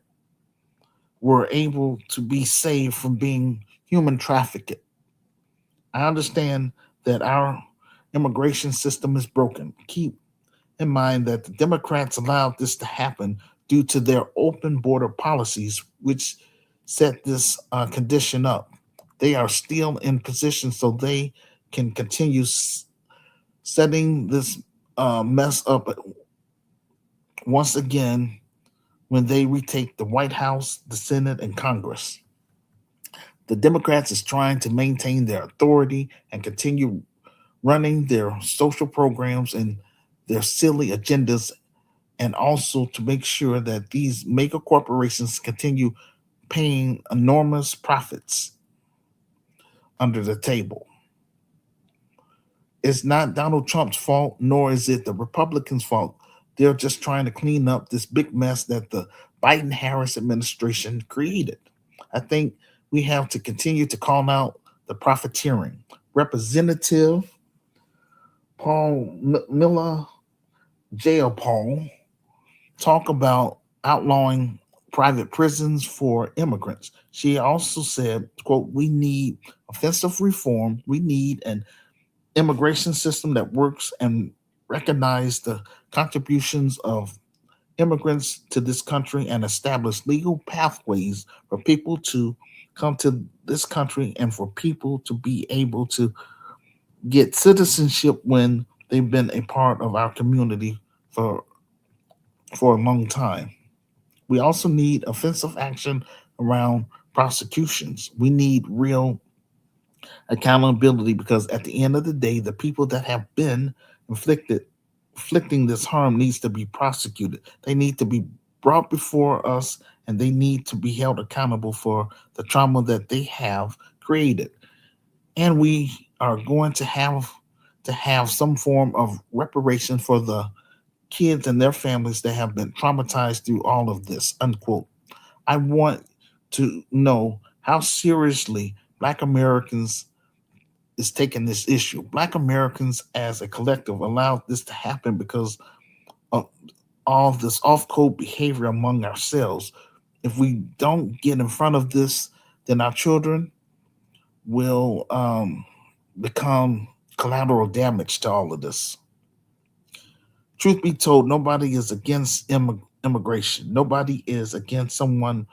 were able to be saved from being human trafficked. I understand that our immigration system is broken. Keep in mind that the Democrats allowed this to happen due to their open border policies, which set this condition up. They are still in position so they can continue setting this mess up once again when they retake the White House, the Senate, and Congress. The Democrats is trying to maintain their authority and continue running their social programs and their silly agendas, and also to make sure that these mega corporations continue paying enormous profits under the table. It's not Donald Trump's fault, nor is it the Republicans' fault. They're just trying to clean up this big mess that the Biden Harris administration created. I think we have to continue to call out the profiteering. Representative Miller Jail Paul talk about outlawing private prisons for immigrants. She also said, quote, we need offensive reform. We need an immigration system that works and recognize the contributions of immigrants to this country and establish legal pathways for people to come to this country and for people to be able to get citizenship when they've been a part of our community for for a long time. We also need offensive action around prosecutions. We need real accountability because at the end of the day, the people that have been inflicted inflicting this harm needs to be prosecuted. They need to be brought before us and they need to be held accountable for the trauma that they have created. And we are going to have some form of reparation for the kids and their families that have been traumatized through all of this. Unquote. I want to know how seriously Black Americans is taking this issue. Black Americans as a collective allowed this to happen because of all this off code behavior among ourselves. If we don't get in front of this, then our children will become collateral damage to all of this. Truth be told, nobody is against immigration. Nobody is against someone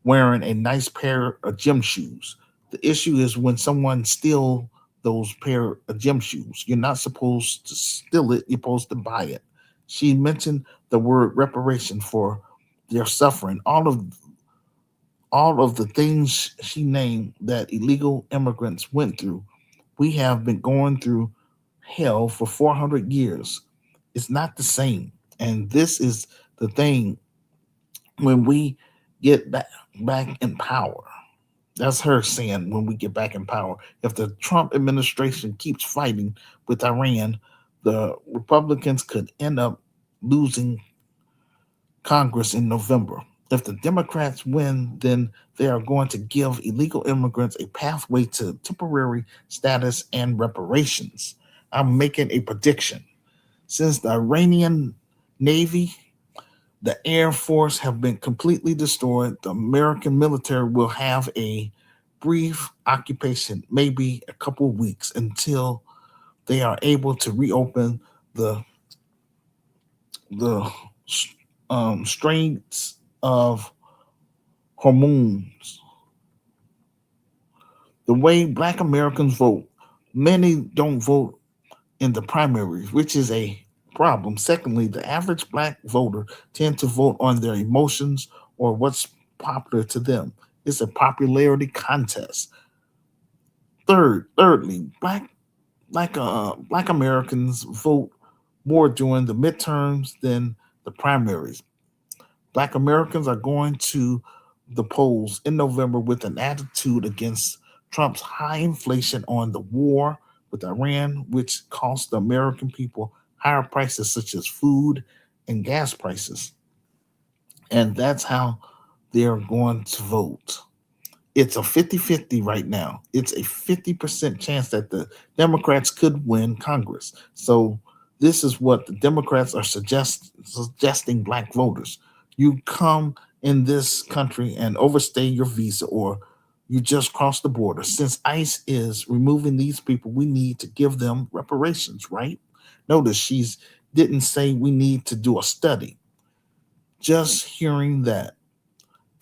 wearing a nice pair of gym shoes. The issue is when someone steal those pair of gym shoes. You're not supposed to steal it. You're supposed to buy it. She mentioned the word reparation for their suffering. All of the things she named that illegal immigrants went through. We have been going through hell for 400 years. It's not the same. And this is the thing when we get back in power. That's her saying when we get back in power. If the Trump administration keeps fighting with Iran, the Republicans could end up losing Congress in November. If the Democrats win, then they are going to give illegal immigrants a pathway to temporary status and reparations. I'm making a prediction. Since the Iranian Navy, the Air Force have been completely destroyed, the American military will have a brief occupation, maybe a couple of weeks, until they are able to reopen the the straits of hormones. The way Black Americans vote, many don't vote in the primaries, which is a problem. Secondly, the average Black voter tend to vote on their emotions or what's popular to them. It's a popularity contest. Thirdly, Black Americans vote more during the midterms than the primaries. Black Americans are going to the polls in November with an attitude against Trump's high inflation on the war with Iran, which cost the American people higher prices such as food and gas prices. And that's how they're going to vote. It's a 50-50 right now. It's a 50% chance that the Democrats could win Congress. So this is what the Democrats are suggesting Black voters. You come in this country and overstay your visa or you just cross the border. Since ICE is removing these people, we need to give them reparations, right? Notice she's didn't say we need to do a study. Just hearing that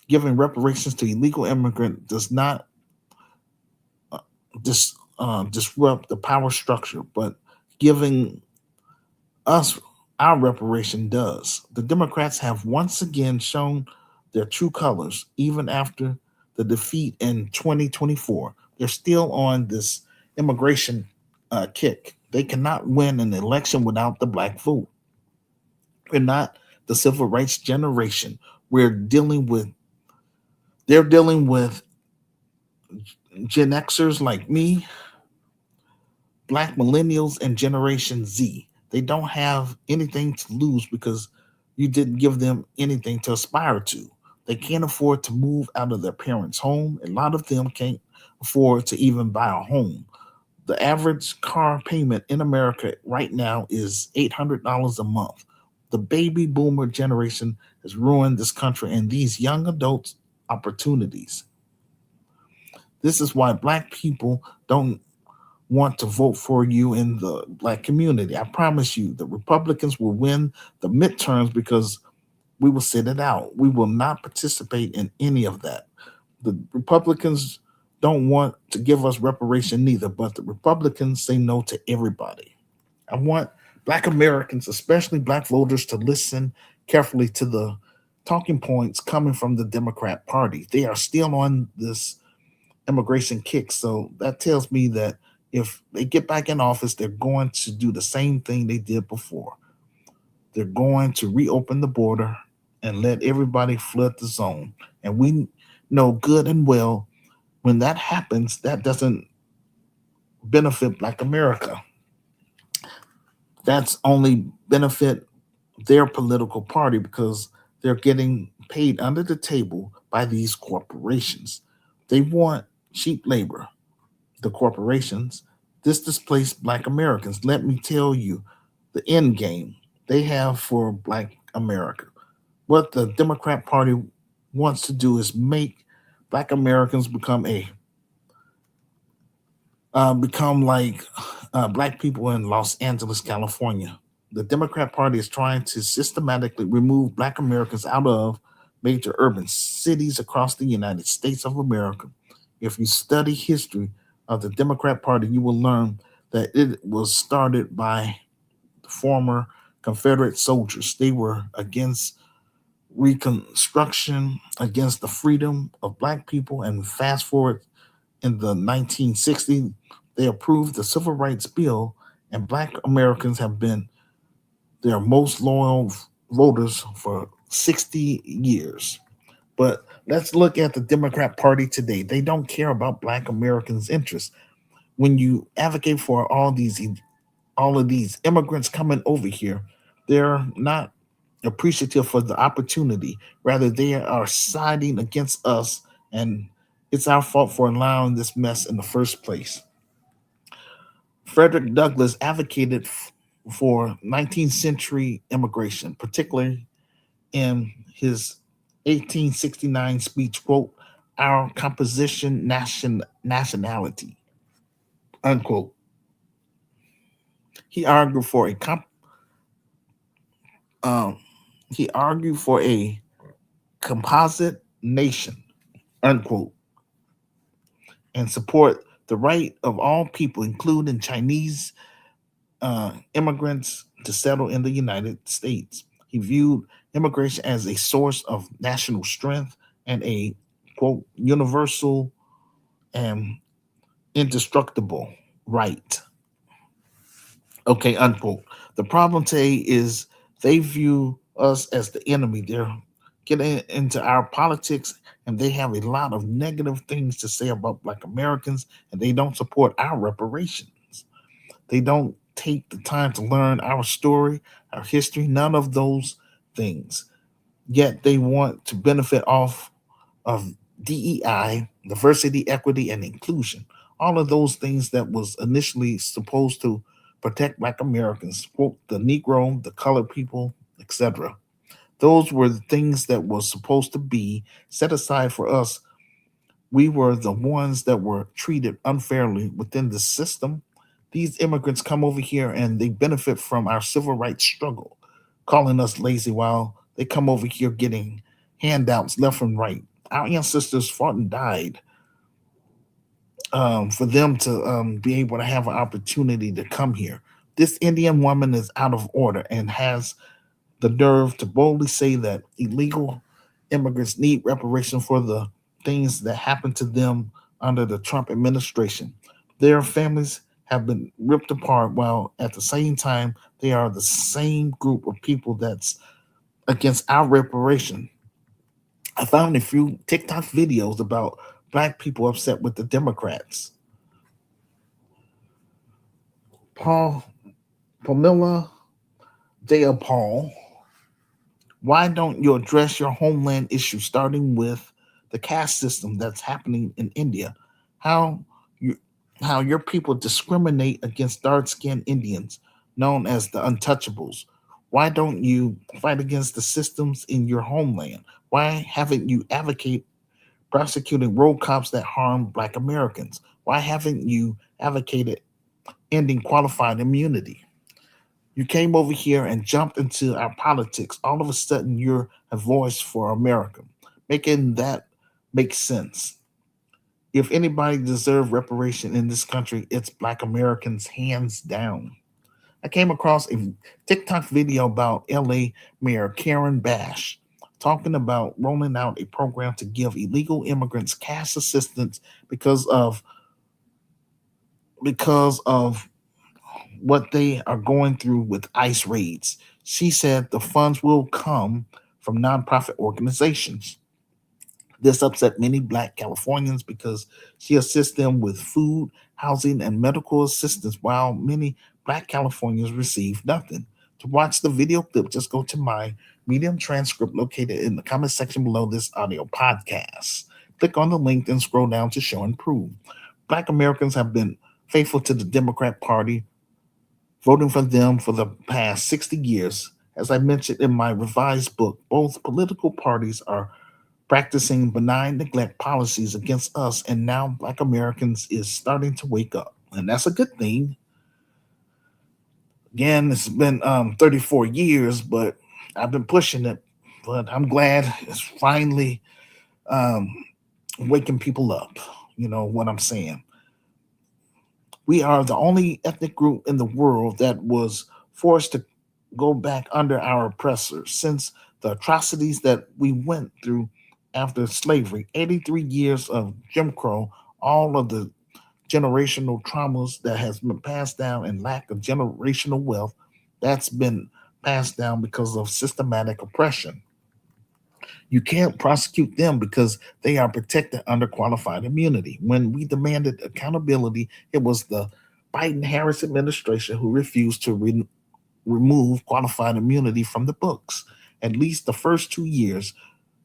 giving reparations to illegal immigrant does not uh, disrupt the power structure, but giving us our reparation does. The Democrats have once again shown their true colors, even after the defeat in 2024. They're still on this immigration kick. They cannot win an election without the Black vote. We're not the civil rights generation. We're dealing with they're dealing with Gen Xers like me, Black millennials, and Generation Z. They don't have anything to lose because you didn't give them anything to aspire to. They can't afford to move out of their parents' home. A lot of them can't. afford to even buy a home. The average car payment in America right now is $800 a month. The baby boomer generation has ruined this country and these young adults' opportunities. This is why black people don't want to vote for you in the black community. I promise you, the Republicans will win the midterms because we will sit it out. We will not participate in any of that. The Republicans don't want to give us reparation neither, but the Republicans say no to everybody. I want black Americans, especially black voters, to listen carefully to the talking points coming from the Democrat Party. They are still on this immigration kick. So that tells me that if they get back in office, they're going to do the same thing they did before. They're going to reopen the border and let everybody flood the zone. And we know good and well when that happens, that doesn't benefit Black America. That's only benefit their political party because they're getting paid under the table by these corporations. They want cheap labor, the corporations. This displaced Black Americans. Let me tell you the end game they have for Black America. What the Democrat Party wants to do is make Black Americans become like Black people in Los Angeles, California. The Democrat Party is trying to systematically remove Black Americans out of major urban cities across the United States of America. If you study history of the Democrat Party, you will learn that it was started by former Confederate soldiers. They were against Reconstruction, against the freedom of Black people, and fast forward in the 1960s, they approved the Civil Rights Bill, and Black Americans have been their most loyal voters for 60 years. But let's look at the Democrat Party today. They don't care about Black Americans' interests. When you advocate for all of these immigrants coming over here, they're not appreciative for the opportunity. Rather, they are siding against us, and it's our fault for allowing this mess in the first place. Frederick Douglass advocated for 19th century immigration, particularly in his 1869 speech, quote, our composition nationality, unquote. He argued for a um, he argued for a composite nation, unquote, and support the right of all people, including Chinese immigrants, to settle in the United States. He viewed immigration as a source of national strength and a, quote, universal and indestructible right, okay, unquote. The problem today is they view us as the enemy. They're getting into our politics and they have a lot of negative things to say about Black Americans and they don't support our reparations. They don't take the time to learn our story, our history, none of those things. Yet they want to benefit off of DEI, diversity, equity, and inclusion. All of those things that was initially supposed to protect Black Americans, quote, the Negro, the colored people, etc. Those were the things that was supposed to be set aside for us. We were the ones that were treated unfairly within the system. These immigrants come over here and they benefit from our civil rights struggle, calling us lazy while they come over here getting handouts left and right. Our ancestors fought and died for them to be able to have an opportunity to come here. This Indian woman is out of order and has the nerve to boldly say that illegal immigrants need reparation for the things that happened to them under the Trump administration. Their families have been ripped apart while at the same time they are the same group of people that's against our reparation. I found a few TikTok videos about Black people upset with the Democrats. Paul Pamela Dale Paul, why don't you address your homeland issue, starting with the caste system that's happening in India? how you how your people discriminate against dark-skinned Indians known as the untouchables. Why don't you fight against the systems in your homeland? Why haven't you advocated prosecuting road cops that harm black Americans? Why haven't you advocated ending qualified immunity? You came over here and jumped into our politics. All of a sudden, you're a voice for America, making that make sense. If anybody deserves reparation in this country, it's Black Americans, hands down. I came across a TikTok video about LA Mayor Karen Bash talking about rolling out a program to give illegal immigrants cash assistance because of because of what they are going through with ICE raids. She said the funds will come from nonprofit organizations. This upset many black Californians because she assists them with food, housing, and medical assistance, while many black Californians receive nothing. To watch the video clip, just go to my Medium transcript located in the comment section below this audio podcast. Click on the link, then scroll down to show and prove. Black Americans have been faithful to the Democrat Party, voting for them for the past 60 years. As I mentioned in my revised book, both political parties are practicing benign neglect policies against us, and now Black Americans is starting to wake up, and that's a good thing. Again, it's been 34 years, but I've been pushing it. But I'm glad it's finally um, waking people up. You know what I'm saying? We are the only ethnic group in the world that was forced to go back under our oppressors since the atrocities that we went through after slavery, 83 years of Jim Crow, all of the generational traumas that has been passed down and lack of generational wealth that's been passed down because of systematic oppression. You can't prosecute them because they are protected under qualified immunity. When we demanded accountability, it was the Biden Harris administration who refused to remove qualified immunity from the books. At least the first 2 years,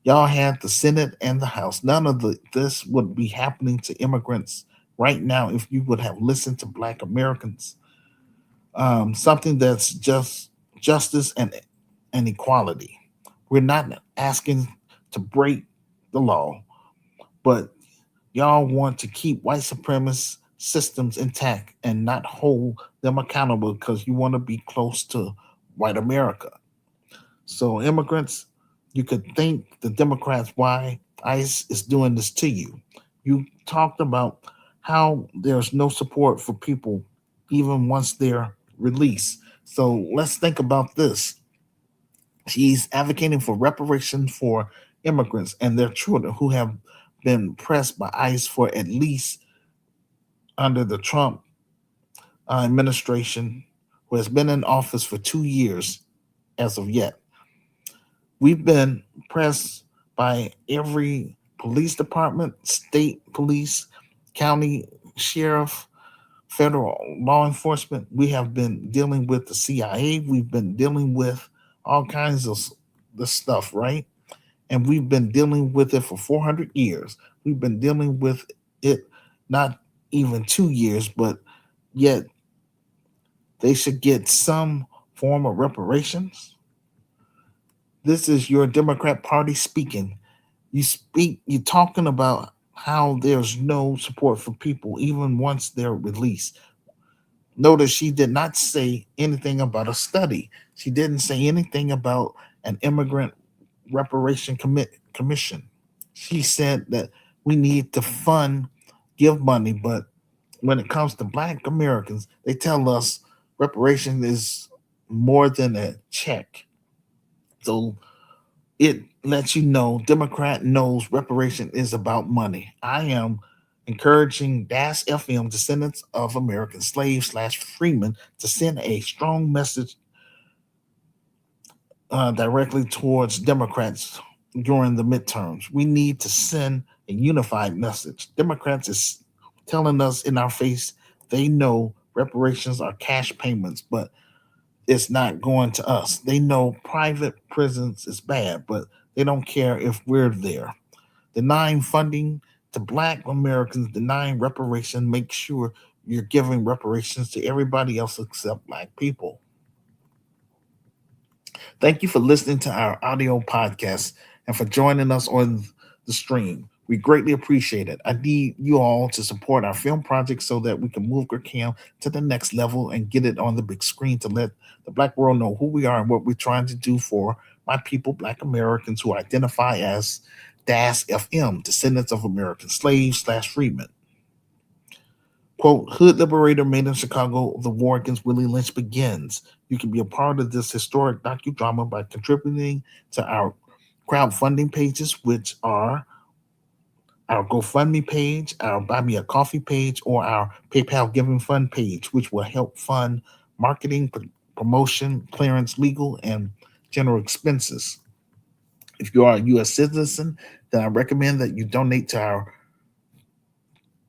y'all had the Senate and the House. None of this would be happening to immigrants right now if you would have listened to Black Americans. Something that's just justice and equality. We're not asking to break the law, but y'all want to keep white supremacist systems intact and not hold them accountable because you want to be close to white America. So, immigrants, you could thank the Democrats why ICE is doing this to you. You talked about how there's no support for people even once they're released. So, let's think about this. She's advocating for reparations for immigrants and their children who have been pressed by ICE for at least under the Trump administration, who has been in office for 2 years as of yet. We've been pressed by every police department, state police, county sheriff, federal law enforcement. We have been dealing with the CIA. We've been dealing with all kinds of the stuff, right? And we've been dealing with it for 400 years. We've been dealing with it not even 2 years, but yet they should get some form of reparations. This is your Democrat Party speaking. You're talking about how there's no support for people even once they're released. Notice she did not say anything about a study. She didn't say anything about an immigrant commission. She said that we need to give money, but when it comes to Black Americans, they tell us reparation is more than a check. So it lets you know Democrat knows reparation is about money. I am encouraging DAS FM, descendants of American slaves slash freemen, to send a strong message directly towards Democrats during the midterms. We need to send a unified message. Democrats is telling us in our face they know reparations are cash payments, but it's not going to us. They know private prisons is bad, but they don't care if we're there. Denying funding to Black Americans denying reparations, make sure you're giving reparations to everybody else except Black people. Thank you for listening to our audio podcast and for joining us on the stream. We greatly appreciate it. I need you all to support our film project so that we can move Cam to the next level and get it on the big screen to let the Black world know who we are and what we're trying to do for my people, Black Americans who identify as DAS FM, descendants of American slaves slash freedmen. Quote, Hood Liberator made in Chicago, the war against Willie Lynch begins. You can be a part of this historic docudrama by contributing to our crowdfunding pages, which are our GoFundMe page, our Buy Me a Coffee page, or our PayPal Giving Fund page, which will help fund marketing, promotion, clearance, legal, and general expenses. If you are a U.S. citizen, then I recommend that you donate to our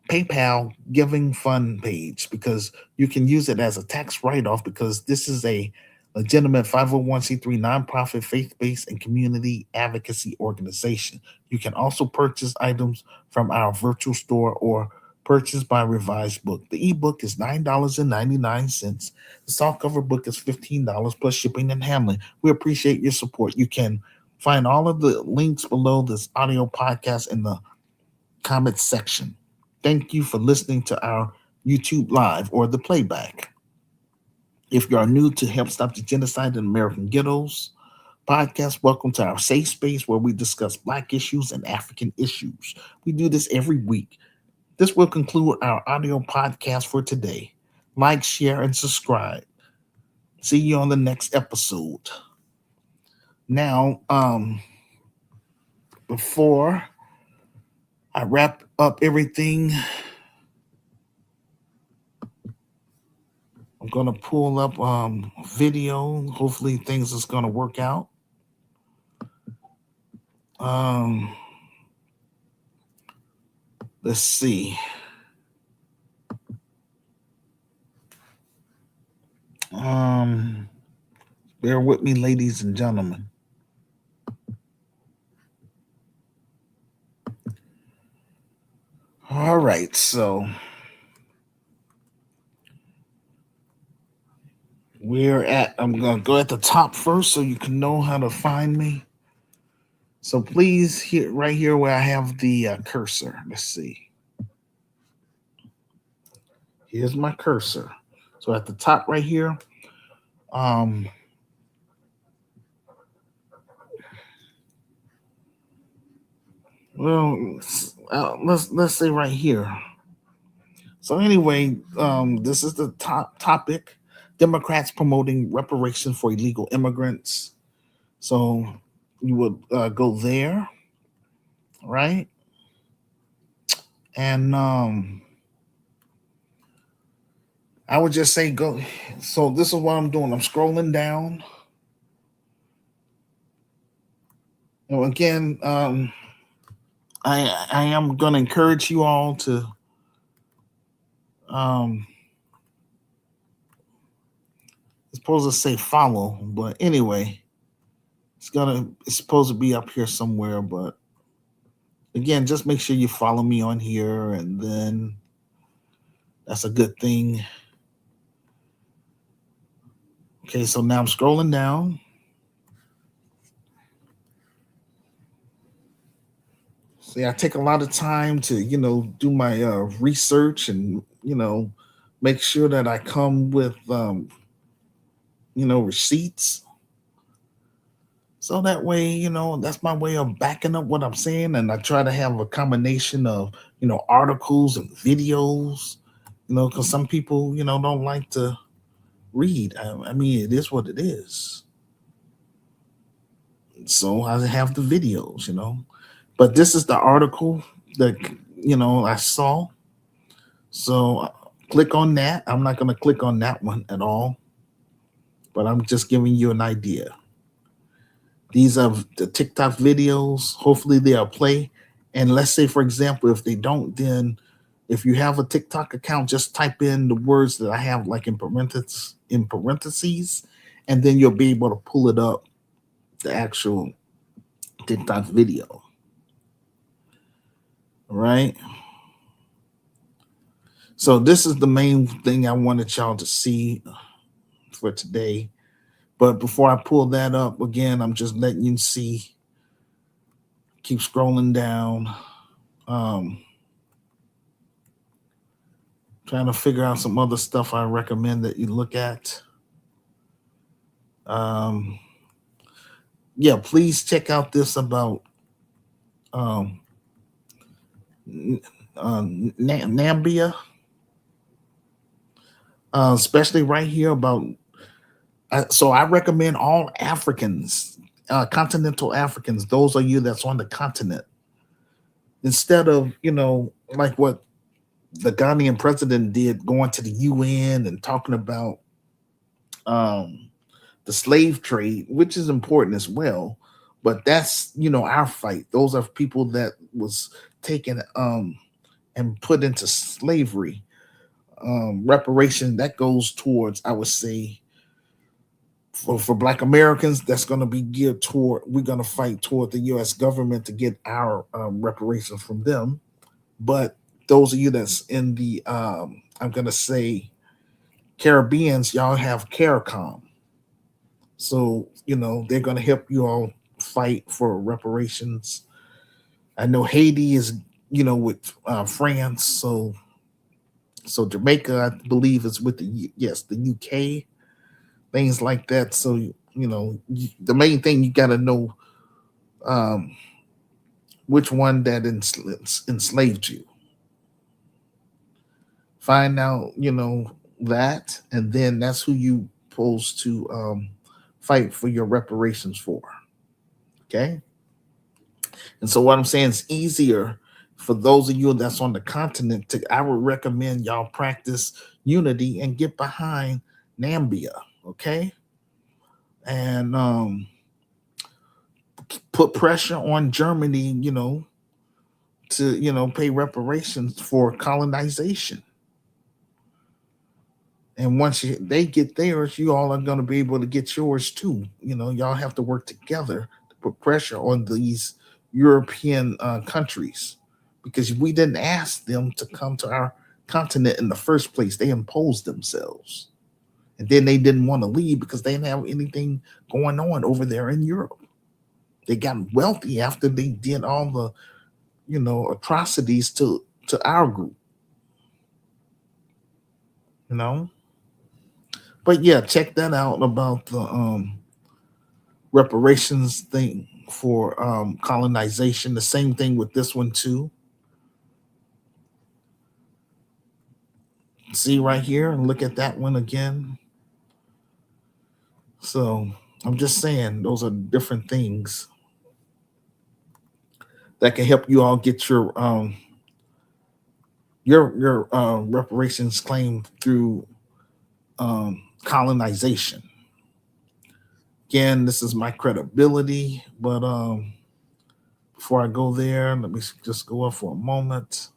PayPal Giving Fund page because you can use it as a tax write off because this is a legitimate 501c3 nonprofit faith based and community advocacy organization. You can also purchase items from our virtual store or purchase by revised book. The ebook is $9.99. The softcover book is $15 plus shipping and handling. We appreciate your support. You can find all of the links below this audio podcast in the comments section. Thank you for listening to our YouTube Live or the playback. If you are new to Help Stop the Genocide in American Ghettos podcast, welcome to our safe space where we discuss Black issues and African issues. We do this every week. This will conclude our audio podcast for today. Like, share, and subscribe. See you on the next episode. Now, before I wrap up everything, I'm gonna pull up video. Hopefully things is gonna work out. Let's see. Bear with me, ladies and gentlemen. All right, so I'm going to go at the top first so you can know how to find me. So please, right here where I have the cursor, let's see. Here's my cursor. So at the top right here, let's say right here. So anyway, this is the top topic. Democrats promoting reparations for illegal immigrants. So you would go there, right? And I would just say go. So this is what I'm doing. I'm scrolling down. And again, I am going to encourage you all to it's supposed to say follow, but anyway, it's supposed to be up here somewhere, but again, just make sure you follow me on here and then that's a good thing. Okay, so now I'm scrolling down. See, I take a lot of time to, do my research and, make sure that I come with, receipts. So that way, that's my way of backing up what I'm saying. And I try to have a combination of, articles and videos, because some people, don't like to read. I mean, it is what it is. So I have the videos, But this is the article that, I saw. So click on that. I'm not going to click on that one at all, but I'm just giving you an idea. These are the TikTok videos. Hopefully they'll play. And let's say, for example, if they don't, then if you have a TikTok account, just type in the words that I have like in parentheses, and then you'll be able to pull it up, the actual TikTok video. right? So this is the main thing I wanted y'all to see for today. But before I pull that up again, I'm just letting you see. Keep scrolling down. Um, Trying to figure out some other stuff I recommend that you look at. Um, yeah, please check out this about um, Nambia, especially right here about. So I recommend all Africans, continental Africans, those of you that's on the continent, instead of like what the Ghanaian president did, going to the UN and talking about um, the slave trade, which is important as well. But that's our fight. Those are people that was taken and put into slavery. Reparation that goes towards, I would say, for Black Americans, that's going to be geared toward. We're going to fight toward the U.S. government to get our reparations from them. But those of you that's in the, I'm going to say, Caribbeans, y'all have CARICOM. So, they're going to help you all fight for reparations. I know Haiti is, with France. So Jamaica, I believe, is with the UK, things like that. So, the main thing you got to know um, which one that enslaved you. Find out, that, and then that's who you supposed to fight for your reparations for. Okay. And so what I'm saying is easier for those of you that's on the continent to, I would recommend y'all practice unity and get behind Nambia. Okay. And put pressure on Germany, to, pay reparations for colonization. And once they get theirs, you all are going to be able to get yours too. Y'all have to work together to put pressure on these European countries, because we didn't ask them to come to our continent in the first place. They imposed themselves. And then they didn't want to leave because they didn't have anything going on over there in Europe. They got wealthy after they did all the, atrocities to our group, you know. But yeah, check that out about the reparations thing for colonization. The same thing with this one too. See right here and look at that one again. So I'm just saying those are different things that can help you all get your reparations claim through colonization. Again, this is my credibility, but before I go there, let me just go up for a moment.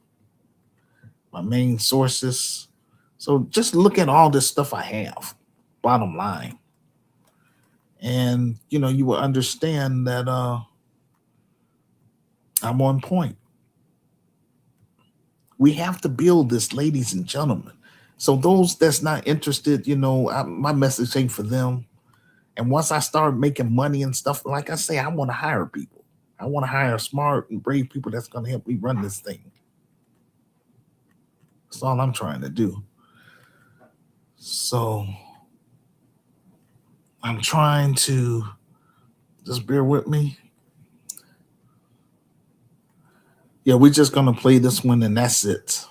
My main sources. So just look at all this stuff I have. Bottom line, and you will understand that I'm on point. We have to build this, ladies and gentlemen. So those that's not interested, my message ain't for them. And once I start making money and stuff, like I say, I want to hire people. I want to hire smart and brave people that's going to help me run this thing. That's all I'm trying to do. So I'm trying to just bear with me. Yeah, we're just going to play this one and that's it.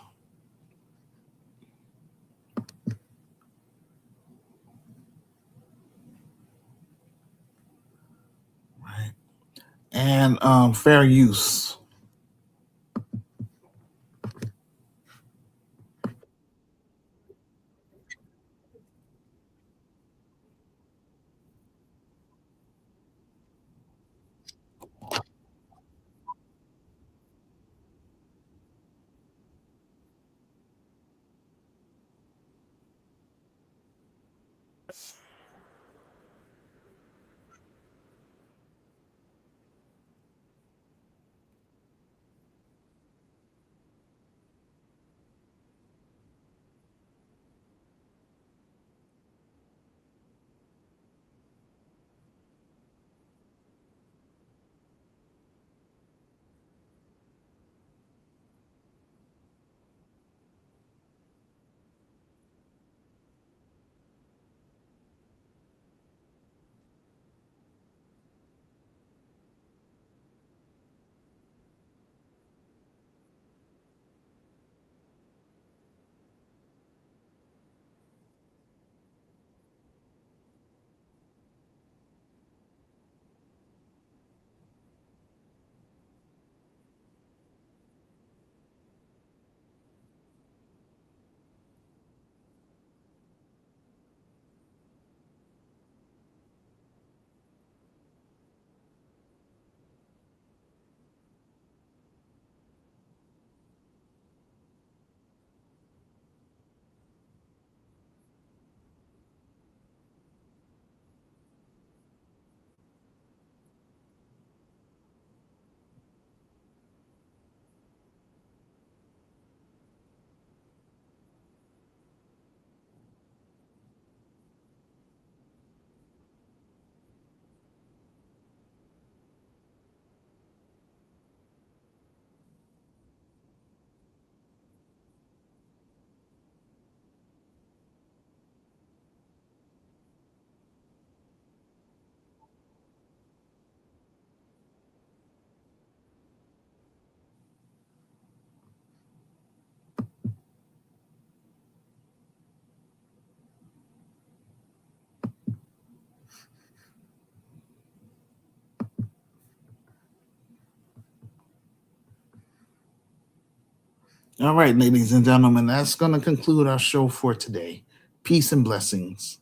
Right. And fair use. All right, ladies and gentlemen, that's going to conclude our show for today. Peace and blessings.